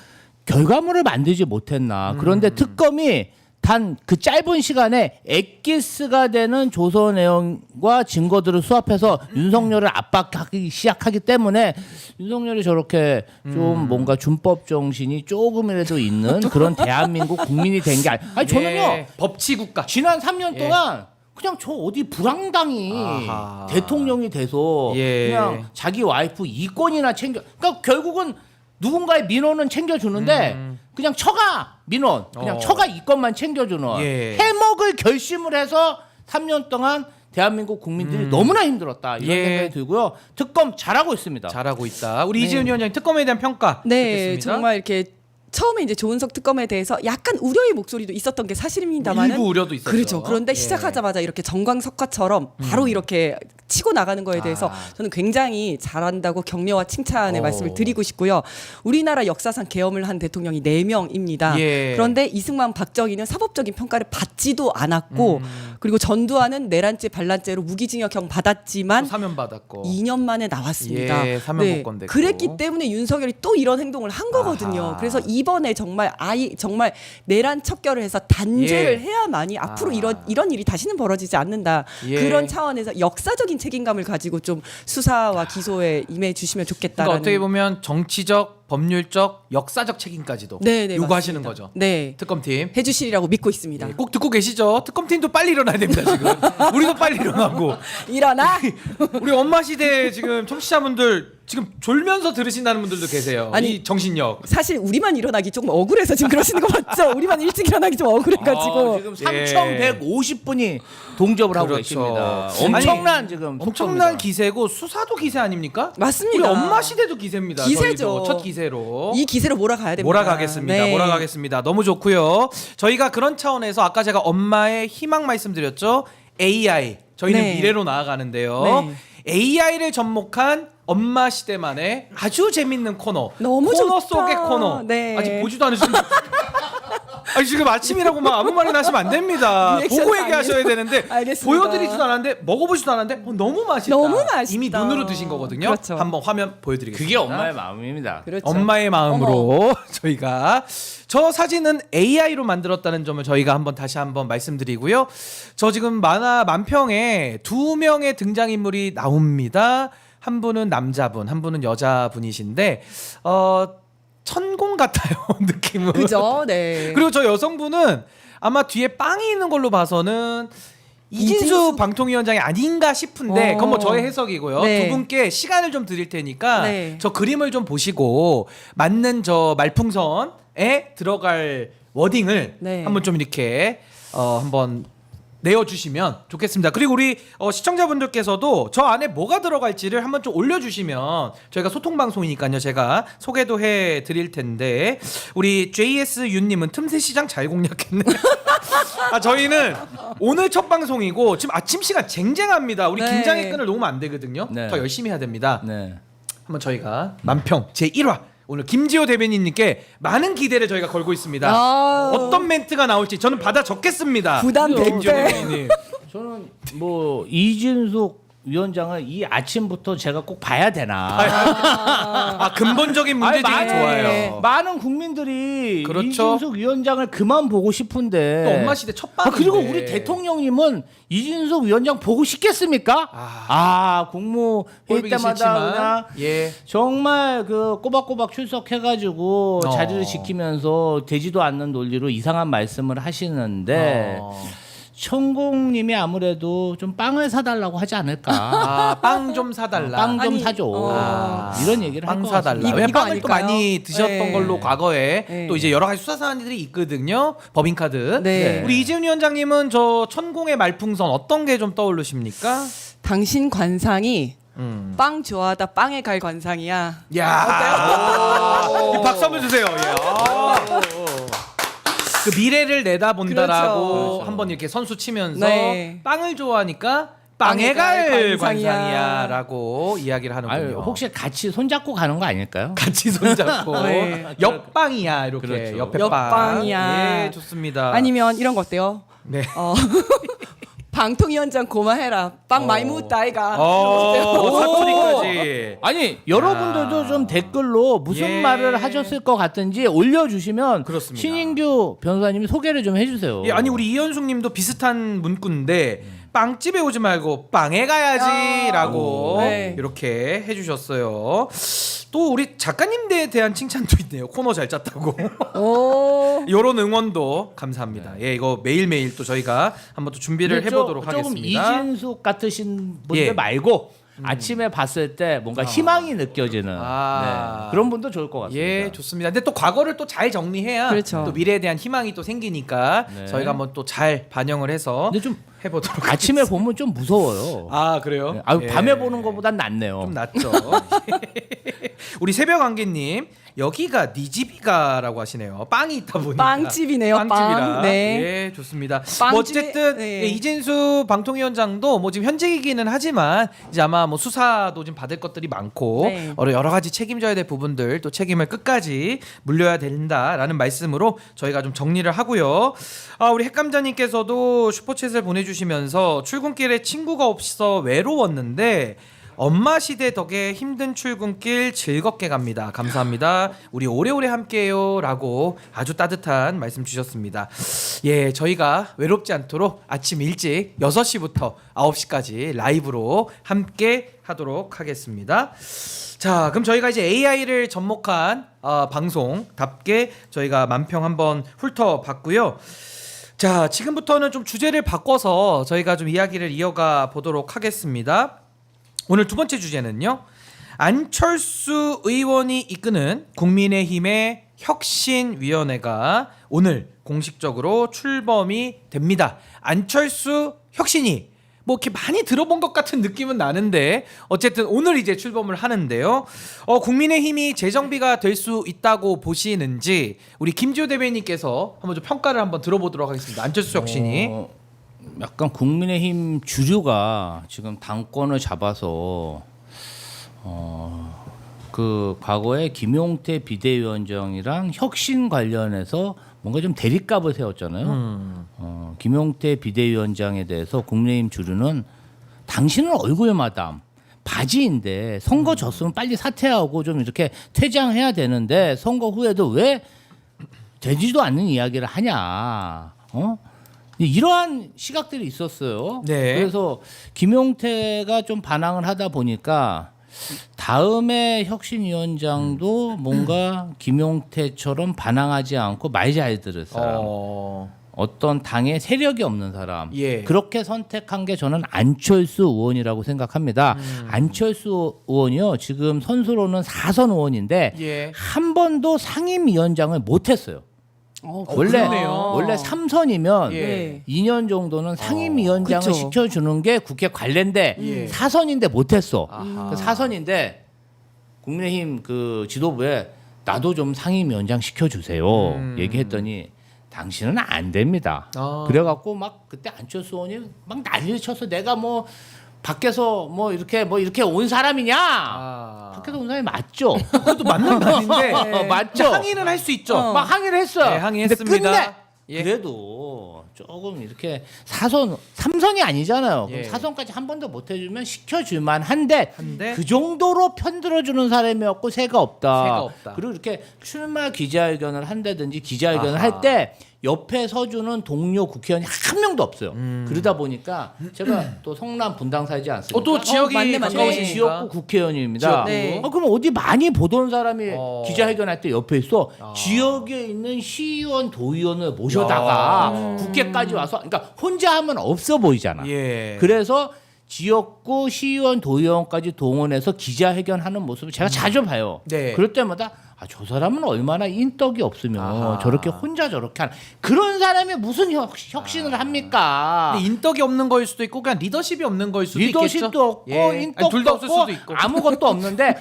결과물을 만들지 못했나. 그런데 특검이 단 그 짧은 시간에 엑기스가 되는 조서 내용과 증거들을 수합해서 윤석열을 압박하기 시작하기 때문에 윤석열이 저렇게 좀 뭔가 준법 정신이 조금이라도 있는 그런 대한민국 국민이 된 게 아니 저는요. 예. 법치국가. 지난 3년 동안 그냥 저 어디 불황당이 아하. 대통령이 돼서 예. 그냥 자기 와이프 이권이나 챙겨 그러니까 결국은 누군가의 민원은 챙겨주는데 그냥 처가 민원 그냥 처가 이권만 챙겨주는 예. 해먹을 결심을 해서 3년 동안 대한민국 국민들이 너무나 힘들었다 이런 예. 생각이 들고요. 특검 잘하고 있습니다. 잘하고 있다. 우리 네. 이재훈 위원장님 특검에 대한 평가 네, 듣겠습니다. 정말 이렇게 처음에 이제 조은석 특검에 대해서 약간 우려의 목소리도 있었던 게 사실입니다만은 일부 우려도 있었죠. 그렇죠. 그런데 예. 시작하자마자 이렇게 정광석화처럼 바로 이렇게 치고 나가는 거에 대해서 저는 굉장히 잘한다고 격려와 칭찬의 말씀을 드리고 싶고요. 우리나라 역사상 계엄을 한 대통령이 4명입니다. 예. 그런데 이승만, 박정희는 사법적인 평가를 받지도 않았고 그리고 전두환은 내란죄, 반란죄로 무기징역형 받았지만 사면 받았고 2년 만에 나왔습니다. 예, 사면 복권됐고. 그랬기 때문에 윤석열이 또 이런 행동을 한 거거든요. 아하. 그래서 이번에 정말 정말 내란 척결을 해서 단죄를 예. 해야만이 앞으로 아. 이런 일이 다시는 벌어지지 않는다. 예. 그런 차원에서 역사적인 책임감을 가지고 좀 수사와 기소에 임해 주시면 좋겠다라는. 그러니까 어떻게 보면 정치적, 법률적, 역사적 책임까지도 네, 요구하시는 맞습니다. 거죠. 네. 특검팀. 해주시리라고 믿고 있습니다. 예, 꼭 듣고 계시죠? 특검팀도 빨리 일어나야 됩니다 지금. 우리도 빨리 일어나고. 일어나. 우리 엄마 시대 지금 청취자분들 지금 졸면서 들으신다는 분들도 계세요. 아니, 이 정신력. 사실 우리만 일어나기 조금 억울해서 지금 그러시는 거 맞죠? 우리만 일찍 일어나기 좀 억울해가지고. 지금 예. 3,150분이 동접을 하고 그렇죠. 계십니다. 아니, 엄청난 지금 엄청난 속도입니다. 기세고 수사도 기세 아닙니까? 맞습니다. 우리 엄마 시대도 기세입니다. 기세죠. 저희도 첫 기세로. 이 기세로 몰아가야 됩니다. 몰아가겠습니다. 네. 몰아가겠습니다. 너무 좋고요. 저희가 그런 차원에서 아까 제가 엄마의 희망 말씀드렸죠. AI. 저희는 네. 미래로 나아가는데요. 네. AI를 접목한 엄마 시대만의 아주 재밌는 코너. 너무 코너 좋다. 속의 코너. 네. 아직 보지도 않으신 아니 지금 아침이라고 막 아무 말이나 하시면 안 됩니다. 리액션 보고 아니에요? 얘기하셔야 되는데 알겠습니다. 보여드리지도 않았는데 먹어보지도 않았는데 너무 맛있다. 너무 맛있다. 이미 눈으로 드신 거거든요. 그렇죠. 한번 화면 보여드리겠습니다. 그게 엄마의 마음입니다. 그렇죠. 엄마의 마음으로 저희가 저 사진은 AI로 만들었다는 점을 저희가 한번 다시 한번 말씀드리고요. 저 지금 만화 만평에 2명의 등장인물이 나옵니다. 한 분은 남자분, 한 분은 여자분이신데 천공 같아요 느낌은. 그죠? 네. 그리고 저 여성분은 아마 뒤에 빵이 있는 걸로 봐서는 이진수 방통위원장이 아닌가 싶은데 그건 뭐 저의 해석이고요. 네. 두 분께 시간을 좀 드릴 테니까 네. 저 그림을 좀 보시고 맞는 저 말풍선에 들어갈 워딩을 네. 한번 좀 이렇게 한번 내어주시면 좋겠습니다. 그리고 우리 시청자분들께서도 저 안에 뭐가 들어갈지를 한번 좀 올려주시면 저희가 소통방송이니까요. 제가 소개도 해드릴 텐데 우리 JS윤님은 틈새 시장 잘 공략했네. 저희는 오늘 첫 방송이고 지금 아침 시간 쟁쟁합니다. 우리 네. 긴장의 끈을 놓으면 안 되거든요. 네. 더 열심히 해야 됩니다. 네. 한번 저희가 만평 제1화 오늘 김지호 대변인님께 많은 기대를 저희가 걸고 있습니다. 아. 어떤 멘트가 나올지 저는 받아 적겠습니다. 부담 김지호 100배. 대변인님. 저는 뭐 이진숙 위원장을 이 아침부터 제가 꼭 봐야 되나? 근본적인 문제 중에 아니, 좋아요. 많은 국민들이 그렇죠. 이진숙 위원장을 그만 보고 싶은데. 또 엄마 시대 첫 방인데. 그리고 우리 대통령님은 이진숙 위원장 보고 싶겠습니까? 국무회의 꼴보기 때마다 싫지만, 그냥 예. 정말 그 꼬박꼬박 출석해가지고 자리를 어. 지키면서 되지도 않는 논리로 이상한 말씀을 하시는데. 천공님이 아무래도 좀 빵을 사달라고 하지 않을까? 빵 좀 사달라. 빵 좀 아니, 사줘. 이런 얘기를 할 빵 것 같습니다. 사달라. 이거 왜 빵을 또 아닐까요? 많이 드셨던 네. 걸로 과거에 네. 또 이제 여러 가지 수사 사안들이 있거든요. 법인카드. 네. 우리 이재훈 위원장님은 저 천공의 말풍선 어떤 게 좀 떠오르십니까? 당신 관상이 빵 좋아하다 빵에 갈 관상이야. 야, 박수 한번 주세요. 예. 그 미래를 내다본다라고 그렇죠. 한번 이렇게 선수 치면서 네. 빵을 좋아하니까 빵에 갈 빵에 갈 관상이야라고 이야기를 하는군요. 아유, 혹시 같이 손잡고 가는 거 아닐까요? 같이 손잡고 네. 옆빵이야 이렇게 그렇죠. 옆에 옆빵이야. 빵. 예, 좋습니다. 아니면 이런 거 어때요? 네. 방통위원장 고마해라. 빵 많이 묻다 아이가. 사투리까지. 아니 여러분들도 좀 댓글로 무슨 예. 말을 하셨을 것 같은지 올려주시면 그렇습니다. 신인규 변호사님이 소개를 좀 해주세요. 예, 아니 우리 이현숙님도 비슷한 문구인데 빵집에 오지 말고 빵에 가야지라고 네. 이렇게 해주셨어요. 또 우리 작가님에 대한 칭찬도 있네요. 코너 잘 짰다고. 오. 이런 응원도 감사합니다. 예, 이거 매일매일 또 저희가 한번 또 준비를 근데 해보도록 조금 하겠습니다. 이진숙 같으신 분들 예. 말고 아침에 봤을 때 뭔가 희망이 느껴지는 아. 네. 그런 분도 좋을 것 같습니다. 예, 좋습니다. 근데 또 과거를 또 잘 정리해야 그렇죠. 또 미래에 대한 희망이 또 생기니까 네. 저희가 한번 또 잘 반영을 해서 근데 좀 해보도록 아침에 보면 좀 무서워요. 아 그래요? 네. 아유, 예. 밤에 보는 것보단 낫네요. 좀 낫죠. 우리 새벽안개님 여기가 네 집이가라고 하시네요. 빵이 있다 보니까 빵집이네요, 빵집이라. 빵. 네. 예, 좋습니다. 빵집에- 뭐 어쨌든 네. 예, 이진수 방통위원장도 뭐 지금 현직이기는 하지만 이제 아마 뭐 수사도 좀 받을 것들이 많고 네. 여러 가지 책임져야 될 부분들 또 책임을 끝까지 물려야 된다라는 말씀으로 저희가 좀 정리를 하고요. 우리 핵감자님께서도 슈퍼챗을 보내주시면서 출근길에 친구가 없어 외로웠는데 엄마 시대 덕에 힘든 출근길 즐겁게 갑니다. 감사합니다. 우리 오래오래 함께해요라고 아주 따뜻한 말씀 주셨습니다. 예, 저희가 외롭지 않도록 아침 일찍 6시부터 9시까지 라이브로 함께 하도록 하겠습니다. 자, 그럼 저희가 이제 AI를 접목한 방송답게 저희가 만평 한번 훑어봤고요. 자, 지금부터는 좀 주제를 바꿔서 저희가 좀 이야기를 이어가 보도록 하겠습니다. 오늘 두 번째 주제는요. 안철수 의원이 이끄는 국민의힘의 혁신위원회가 오늘 공식적으로 출범이 됩니다. 안철수 혁신이 뭐 이렇게 많이 들어본 것 같은 느낌은 나는데 어쨌든 오늘 이제 출범을 하는데요. 국민의힘이 재정비가 될 수 있다고 보시는지 우리 김지호 대변인께서 한번 좀 평가를 한번 들어보도록 하겠습니다. 안철수 혁신이 약간 국민의힘 주류가 지금 당권을 잡아서 그 과거에 김용태 비대위원장이랑 혁신 관련해서 뭔가 좀 대립갑을 세웠잖아요. 김용태 비대위원장에 대해서 국민의힘 주류는 당신은 얼굴 마담 바지인데 선거 졌으면 빨리 사퇴하고 좀 이렇게 퇴장해야 되는데 선거 후에도 왜 되지도 않는 이야기를 하냐. 이러한 시각들이 있었어요. 네. 그래서 김용태가 좀 반항을 하다 보니까 다음에 혁신위원장도 뭔가 김용태처럼 반항하지 않고 말 잘 들을 사람, 어떤 당에 세력이 없는 사람, 예. 그렇게 선택한 게 저는 안철수 의원이라고 생각합니다. 안철수 의원이요, 지금 선수로는 4선 의원인데 예. 한 번도 상임위원장을 못했어요. 그러네요. 원래 3선이면 예. 2년 정도는 상임위원장을 그쵸. 시켜주는 게 국회 관례인데 예. 4선인데 못했어. 아하. 그 4선인데 국민의힘 그 지도부에 나도 좀 상임위원장 시켜주세요. 얘기했더니 당신은 안 됩니다. 아. 그래갖고 막 그때 안철수 의원이 막 난리를 쳤어. 내가 뭐 밖에서 뭐 이렇게 온 사람이냐? 밖에서 온 사람이 맞죠? 그것도 맞는 말인데 맞죠? 항의는 할 수 있죠. 막 항의를 했어요. 네, 항의했습니다. 근데 끝내 예. 그래도 조금 이렇게 3선이 아니잖아요. 예. 그럼 4선까지 한 번도 못 해주면 시켜줄만 한데 한데? 그 정도로 편들어주는 사람이었고 새가 없다. 새가 없다. 그리고 이렇게 출마 기자회견을 한다든지 기자회견을 아하. 할 때 옆에 서주는 동료 국회의원이 한 명도 없어요. 그러다 보니까 제가 또 성남 분당사이지 않습니까? 또 지역이 맞네, 맞네. 가까우시니까. 지역구 국회의원입니다. 지역구. 네. 그럼 어디 많이 보던 사람이 어. 기자회견할 때 옆에 있어. 아. 지역에 있는 시의원, 도의원을 모셔다가 국회까지 와서, 그러니까 혼자 하면 없어 보이잖아. 예. 그래서 지역구 시의원, 도의원까지 동원해서 기자회견하는 모습을 제가 자주 봐요. 네. 그럴 때마다 저 사람은 얼마나 인덕이 없으면 아하. 저렇게 혼자 저렇게 하는 그런 사람이 무슨 혁신을 합니까? 근데 인덕이 없는 거일 수도 있고 그냥 리더십이 없는 거일 수도 리더십도 있겠죠. 없고 예. 인덕도 아니, 둘 다 없을 없고 수도 있고. 아무것도 없는데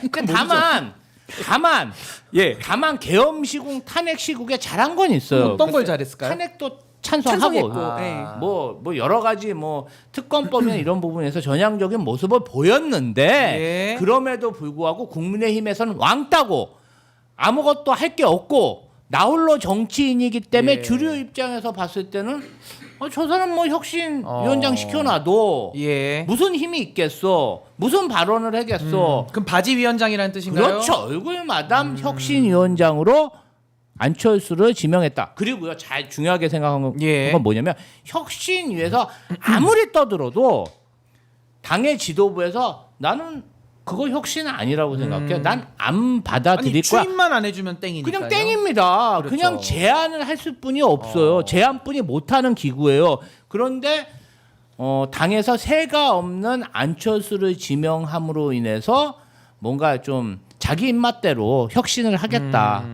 다만 예. 계엄 시국 탄핵 시국에 잘한 건 있어요. 어떤 걸 잘했을까요? 탄핵도 찬성하고 찬성했고, 예. 뭐 여러 가지 뭐 특검법이나 이런 부분에서 전향적인 모습을 보였는데 예. 그럼에도 불구하고 국민의힘에서는 왕따고 아무것도 할 게 없고 나홀로 정치인이기 때문에 예. 주류 입장에서 봤을 때는 저 사람 뭐 혁신위원장 시켜놔도 예. 무슨 힘이 있겠어? 무슨 발언을 하겠어? 그럼 바지 위원장이라는 뜻인가요? 그렇죠. 얼굴 마담 혁신위원장으로 안철수를 지명했다. 그리고요, 잘 중요하게 생각한 건 예. 뭐냐면 혁신위에서 아무리 떠들어도 당의 지도부에서 나는 그거 혁신은 아니라고 생각해. 난 안 받아들일 아니 거야. 추임만 안 해주면 땡이니까요. 그냥 땡입니다. 그렇죠. 그냥 제안을 했을 뿐이 없어요. 제안뿐이 못하는 기구예요. 그런데 당에서 새가 없는 안철수를 지명함으로 인해서 뭔가 좀 자기 입맛대로 혁신을 하겠다.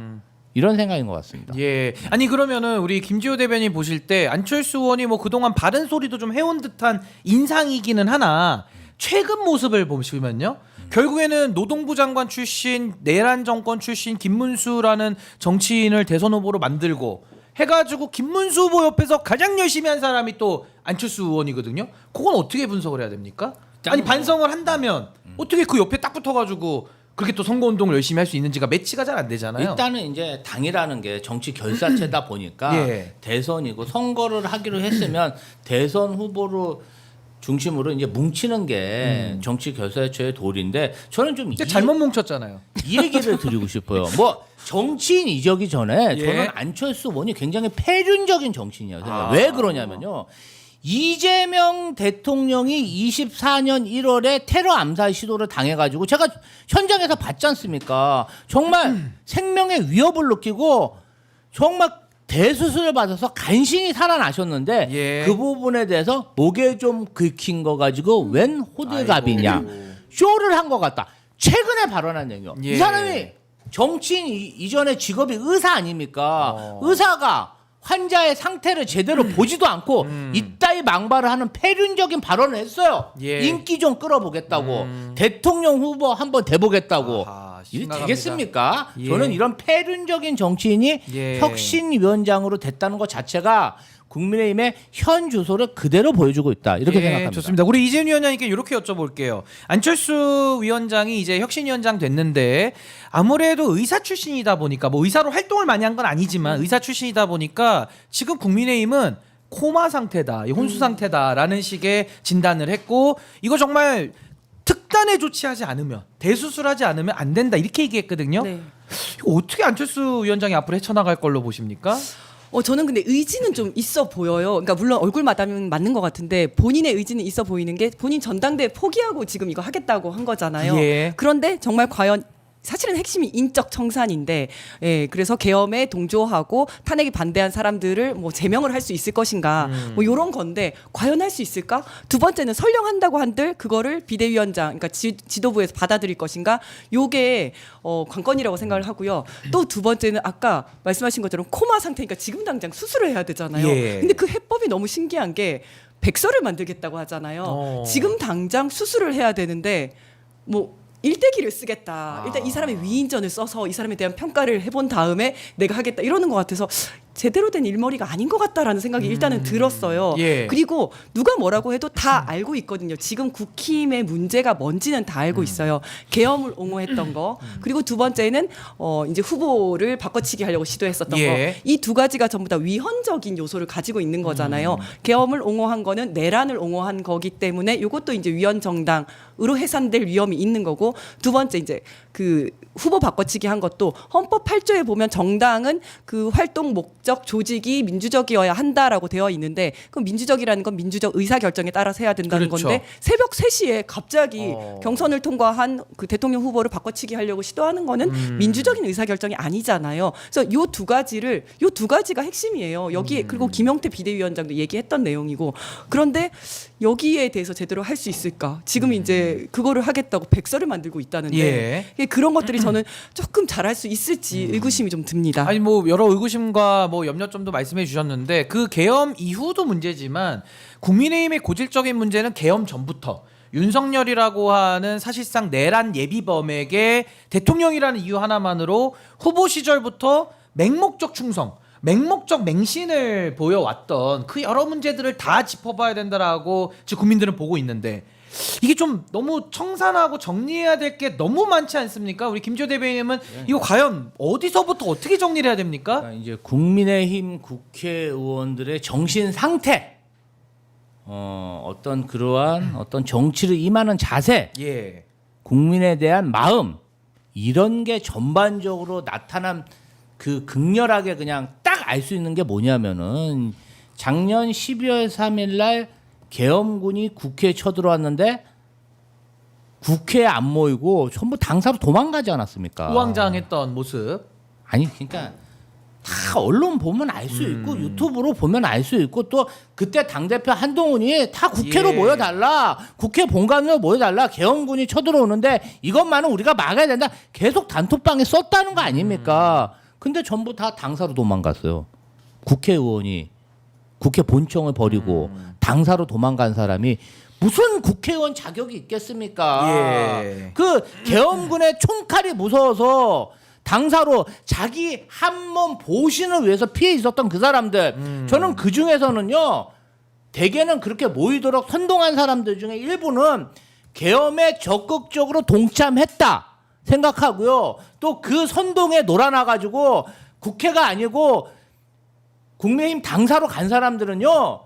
이런 생각인 것 같습니다. 예. 아니 그러면은 우리 김지호 대변인 보실 때 안철수 의원이 뭐 그동안 바른 소리도 좀 해온 듯한 인상이기는 하나 최근 모습을 보시면요. 결국에는 노동부 장관 출신 내란 정권 출신 김문수라는 정치인을 대선 후보로 만들고 해가지고 김문수 후보 옆에서 가장 열심히 한 사람이 또 안철수 의원이거든요. 그건 어떻게 분석을 해야 됩니까? 아니 반성을 한다면 어떻게 그 옆에 딱 붙어가지고 그렇게 또 선거운동을 열심히 할 수 있는지가 매치가 잘 안 되잖아요. 일단은 이제 당이라는 게 정치 결사체다 보니까 예. 대선이고 선거를 하기로 했으면 대선 후보로 중심으로 이제 뭉치는 게 정치 결사체의 도리인데 저는 좀 근데 잘못 뭉쳤잖아요. 이 얘기를 드리고 싶어요. 뭐 정치인 이적이 전에 예. 저는 안철수 의원이 굉장히 폐륜적인 정치인이라고 생각해요. 왜 그러냐면요. 이재명 대통령이 24년 1월에 테러 암살 시도를 당해가지고 제가 현장에서 봤지 않습니까? 정말 생명의 위협을 느끼고 정말 대수술을 받아서 간신히 살아나셨는데 예. 그 부분에 대해서 목에 좀 긁힌 거 가지고 웬 호들갑이냐 쇼를 한 것 같다. 최근에 발언한 얘기요. 예. 이 사람이 정치인 이전에 직업이 의사 아닙니까? 의사가 환자의 상태를 제대로 보지도 않고 이따위 망발을 하는 폐륜적인 발언을 했어요. 예. 인기 좀 끌어보겠다고 대통령 후보 한번 돼보겠다고. 아하, 이게 심각합니다. 되겠습니까? 예. 저는 이런 폐륜적인 정치인이 예. 혁신위원장으로 됐다는 것 자체가 국민의힘의 현 주소를 그대로 보여주고 있다. 이렇게 생각합니다. 좋습니다. 우리 이재훈 위원장님께 이렇게 여쭤볼게요. 안철수 위원장이 이제 혁신위원장 됐는데 아무래도 의사 출신이다 보니까 뭐 의사로 활동을 많이 한 건 아니지만 의사 출신이다 보니까 지금 국민의힘은 코마 상태다, 혼수 상태다라는 식의 진단을 했고 이거 정말 특단의 조치하지 않으면 대수술하지 않으면 안 된다 이렇게 얘기했거든요. 네. 이거 어떻게 안철수 위원장이 앞으로 헤쳐나갈 걸로 보십니까? 저는 근데 의지는 좀 있어 보여요. 그러니까 물론 얼굴마다는 맞는 것 같은데 본인의 의지는 있어 보이는 게 본인 전당대회 포기하고 지금 이거 하겠다고 한 거잖아요. 예. 그런데 정말 과연 사실은 핵심이 인적 청산인데, 그래서 계엄에 동조하고 탄핵에 반대한 사람들을 뭐 제명을 할 수 있을 것인가, 뭐 이런 건데 과연 할 수 있을까? 두 번째는 설령한다고 한들 그거를 비대위원장, 그러니까 지도부에서 받아들일 것인가? 요게 관건이라고 생각을 하고요. 또 두 번째는 아까 말씀하신 것처럼 코마 상태니까 지금 당장 수술을 해야 되잖아요. 예. 근데 그 해법이 너무 신기한 게 백서를 만들겠다고 하잖아요. 지금 당장 수술을 해야 되는데 뭐. 일대기를 쓰겠다. 일단 이 사람의 위인전을 써서 이 사람에 대한 평가를 해본 다음에 내가 하겠다 이러는 것 같아서 제대로 된 일머리가 아닌 것 같다라는 생각이 일단은 들었어요. 예. 그리고 누가 뭐라고 해도 다 알고 있거든요. 지금 국힘의 문제가 뭔지는 다 알고 있어요. 계엄을 옹호했던 거, 그리고 두 번째는 이제 후보를 바꿔치기 하려고 시도했었던 예. 거. 이 두 가지가 전부 다 위헌적인 요소를 가지고 있는 거잖아요. 계엄을 옹호한 거는 내란을 옹호한 거기 때문에 이것도 이제 위헌 정당으로 해산될 위험이 있는 거고, 두 번째 이제 그 후보 바꿔치기 한 것도 헌법 8조에 보면 정당은 그 활동 목적 조직이 민주적이어야 한다라고 되어 있는데, 그 민주적이라는 건 민주적 의사 결정에 따라서 해야 된다는 그렇죠. 건데 새벽 3시에 갑자기 경선을 통과한 그 대통령 후보를 바꿔치기 하려고 시도하는 거는 민주적인 의사 결정이 아니잖아요. 그래서 요 두 가지가 핵심이에요. 여기에 그리고 김영태 비대위원장도 얘기했던 내용이고, 그런데 여기에 대해서 제대로 할 수 있을까? 지금 이제 그거를 하겠다고 백서를 만들고 있다는데 그런 것들이 저는 조금 잘할 수 있을지 의구심이 좀 듭니다. 아니 뭐 여러 의구심과 뭐 염려점도 말씀해 주셨는데 그 계엄 이후도 문제지만 국민의힘의 고질적인 문제는 계엄 전부터 윤석열이라고 하는 사실상 내란 예비범에게 대통령이라는 이유 하나만으로 후보 시절부터 맹목적 충성, 맹목적 맹신을 보여왔던 그 여러 문제들을 다 짚어봐야 된다라고 지금 국민들은 보고 있는데 이게 좀 너무 청산하고 정리해야 될 게 너무 많지 않습니까? 우리 김지호 대변인님은 이거 과연 어디서부터 어떻게 정리를 해야 됩니까? 그러니까 이제 국민의힘 국회의원들의 정신 상태, 어떤 그러한 어떤 정치를 임하는 자세, 예. 국민에 대한 마음, 이런 게 전반적으로 나타난 그 극렬하게 그냥 딱 알 수 있는 게 뭐냐면은 작년 12월 3일 날 계엄군이 국회에 쳐들어왔는데 국회에 안 모이고 전부 당사로 도망가지 않았습니까? 우왕좌왕했던 모습. 아니 그러니까 다 언론 보면 알 수 있고 유튜브로 보면 알 수 있고 또 그때 당대표 한동훈이 다 국회로 예. 모여달라, 국회 본관으로 모여달라, 계엄군이 쳐들어오는데 이것만은 우리가 막아야 된다, 계속 단톡방에 썼다는 거 아닙니까? 근데 전부 다 당사로 도망갔어요. 국회의원이 국회 본청을 버리고 당사로 도망간 사람이 무슨 국회의원 자격이 있겠습니까? 예. 그 계엄군의 총칼이 무서워서 당사로 자기 한 몸 보신을 위해서 피해 있었던 그 사람들, 저는 그 중에서는요, 대개는 그렇게 모이도록 선동한 사람들 중에 일부는 계엄에 적극적으로 동참했다 생각하고요. 또 그 선동에 놀아나가지고 국회가 아니고 국민의힘 당사로 간 사람들은요,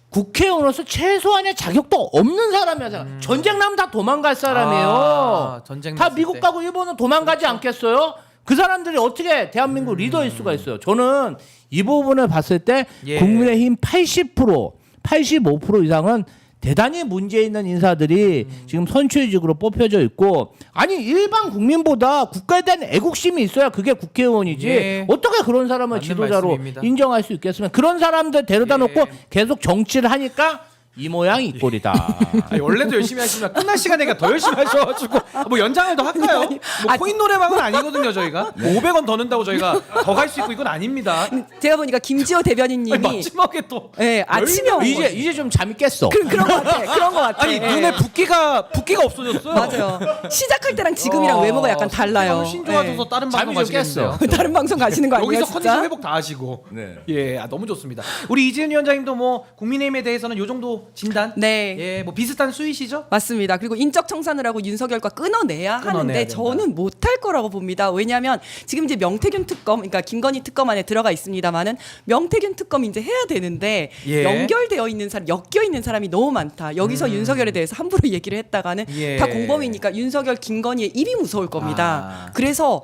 국회의원으로서 최소한의 자격도 없는 사람이야. 전쟁 나면 다 도망갈 사람이에요. 전쟁 다 났을 미국 때. 가고 일본은 도망가지 않겠어요? 그 사람들이 어떻게 대한민국 리더일 수가 있어요? 저는 이 부분을 봤을 때 예. 국민의힘 80%, 85% 이상은 대단히 문제 있는 인사들이 지금 선출직으로 뽑혀져 있고, 아니 일반 국민보다 국가에 대한 애국심이 있어야 그게 국회의원이지 예. 어떻게 그런 사람을 맞는 지도자로 말씀입니다. 인정할 수 있겠습니까? 그런 사람들 데려다 예. 놓고 계속 정치를 하니까 이 모양 이 꼴이다. 아니, 원래도 열심히 하시면 끝날 시간에가 더 열심히 하셔가지고 뭐 연장을 더 할까요? 뭐 코인 노래방은 아니거든요 저희가. 뭐 500원 더 넣는다고 저희가 더 갈 수 있고 이건 아닙니다. 제가 보니까 김지호 대변인님이 아니, 마지막에 또 네, 아침에 온 거예요. 이제 좀 잠이 깼어. 그런 거 같아. 그런 거 같아. 아니 예. 눈에 붓기가 없어졌어요. 맞아요. 시작할 때랑 지금이랑 외모가 약간 달라요. 훨씬 좋아져서 예. 다른 잠이 방송 좀 하시겠네요. 다른 방송 가시는 거 아니에요, 여기서 진짜? 컨디션 회복 다 하시고. 네. 예, 너무 좋습니다. 우리 이지은 위원장님도 뭐 국민의힘에 대해서는 요 정도 진단. 네. 예, 뭐 비슷한 수위시죠? 맞습니다. 그리고 인적 청산을 하고 윤석열과 끊어내야 끊어내야 하는데 된다. 저는 못할 거라고 봅니다. 왜냐하면 지금 이제 명태균 특검, 그러니까 김건희 특검 안에 들어가 있습니다만은 명태균 특검 이제 해야 되는데 예. 연결되어 있는 사람, 엮여 있는 사람이 너무 많다. 여기서 윤석열에 대해서 함부로 얘기를 했다가는 예. 다 공범이니까 윤석열, 김건희의 입이 무서울 겁니다. 아. 그래서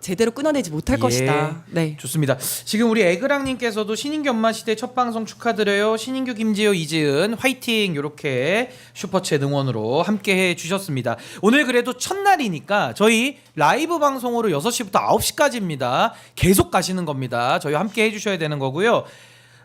제대로 끊어내지 못할 예. 것이다. 네. 좋습니다. 지금 우리 애그랑님께서도 신인규 엄마 시대 첫 방송 축하드려요. 신인규, 김지호, 이지은 화이팅 이렇게 슈퍼챗 응원으로 함께 해주셨습니다. 오늘 그래도 첫날이니까 저희 라이브 방송으로 6시부터 9시까지입니다. 계속 가시는 겁니다. 저희 함께 해주셔야 되는 거고요.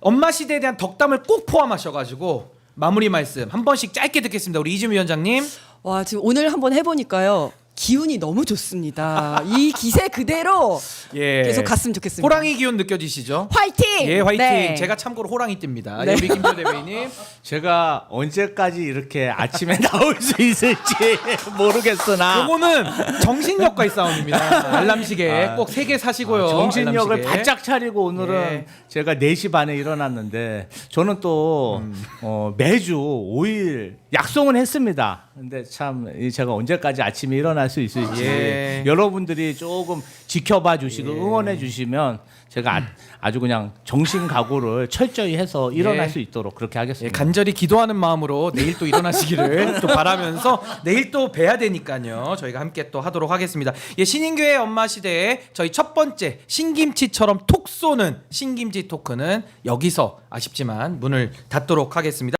엄마 시대에 대한 덕담을 꼭 포함하셔가지고 마무리 말씀 한 번씩 짧게 듣겠습니다. 우리 이지은 위원장님. 와, 지금 오늘 한번 해보니까요. 기운이 너무 좋습니다. 이 기세 그대로 예. 계속 갔으면 좋겠습니다. 호랑이 기운 느껴지시죠? 화이팅! 예, 화이팅. 네. 제가 참고로 호랑이 띠입니다. 네. 우리 김지호 대변인님. 제가 언제까지 이렇게 아침에 나올 수 있을지 모르겠으나 요거는 정신력과의 싸움입니다. 알람시계 꼭 3개 사시고요. 정신력을 알람시계. 바짝 차리고 오늘은 예. 제가 4시 반에 일어났는데 저는 또 매주 5일 약속은 했습니다. 근데 참 제가 언제까지 아침에 일어날 수 있을지 예. 여러분들이 조금 지켜봐 주시고 응원해 주시면 제가 아주 그냥 정신 각오를 철저히 해서 일어날 예. 수 있도록 그렇게 예, 하겠습니다. 간절히 기도하는 마음으로 내일 또 일어나시기를 또 바라면서 내일 또 뵈야 되니까요. 저희가 함께 또 하도록 하겠습니다. 예, 신인교회 엄마 시대에 저희 첫 번째 신김치처럼 톡 쏘는 신김치 토크는 여기서 아쉽지만 문을 닫도록 하겠습니다.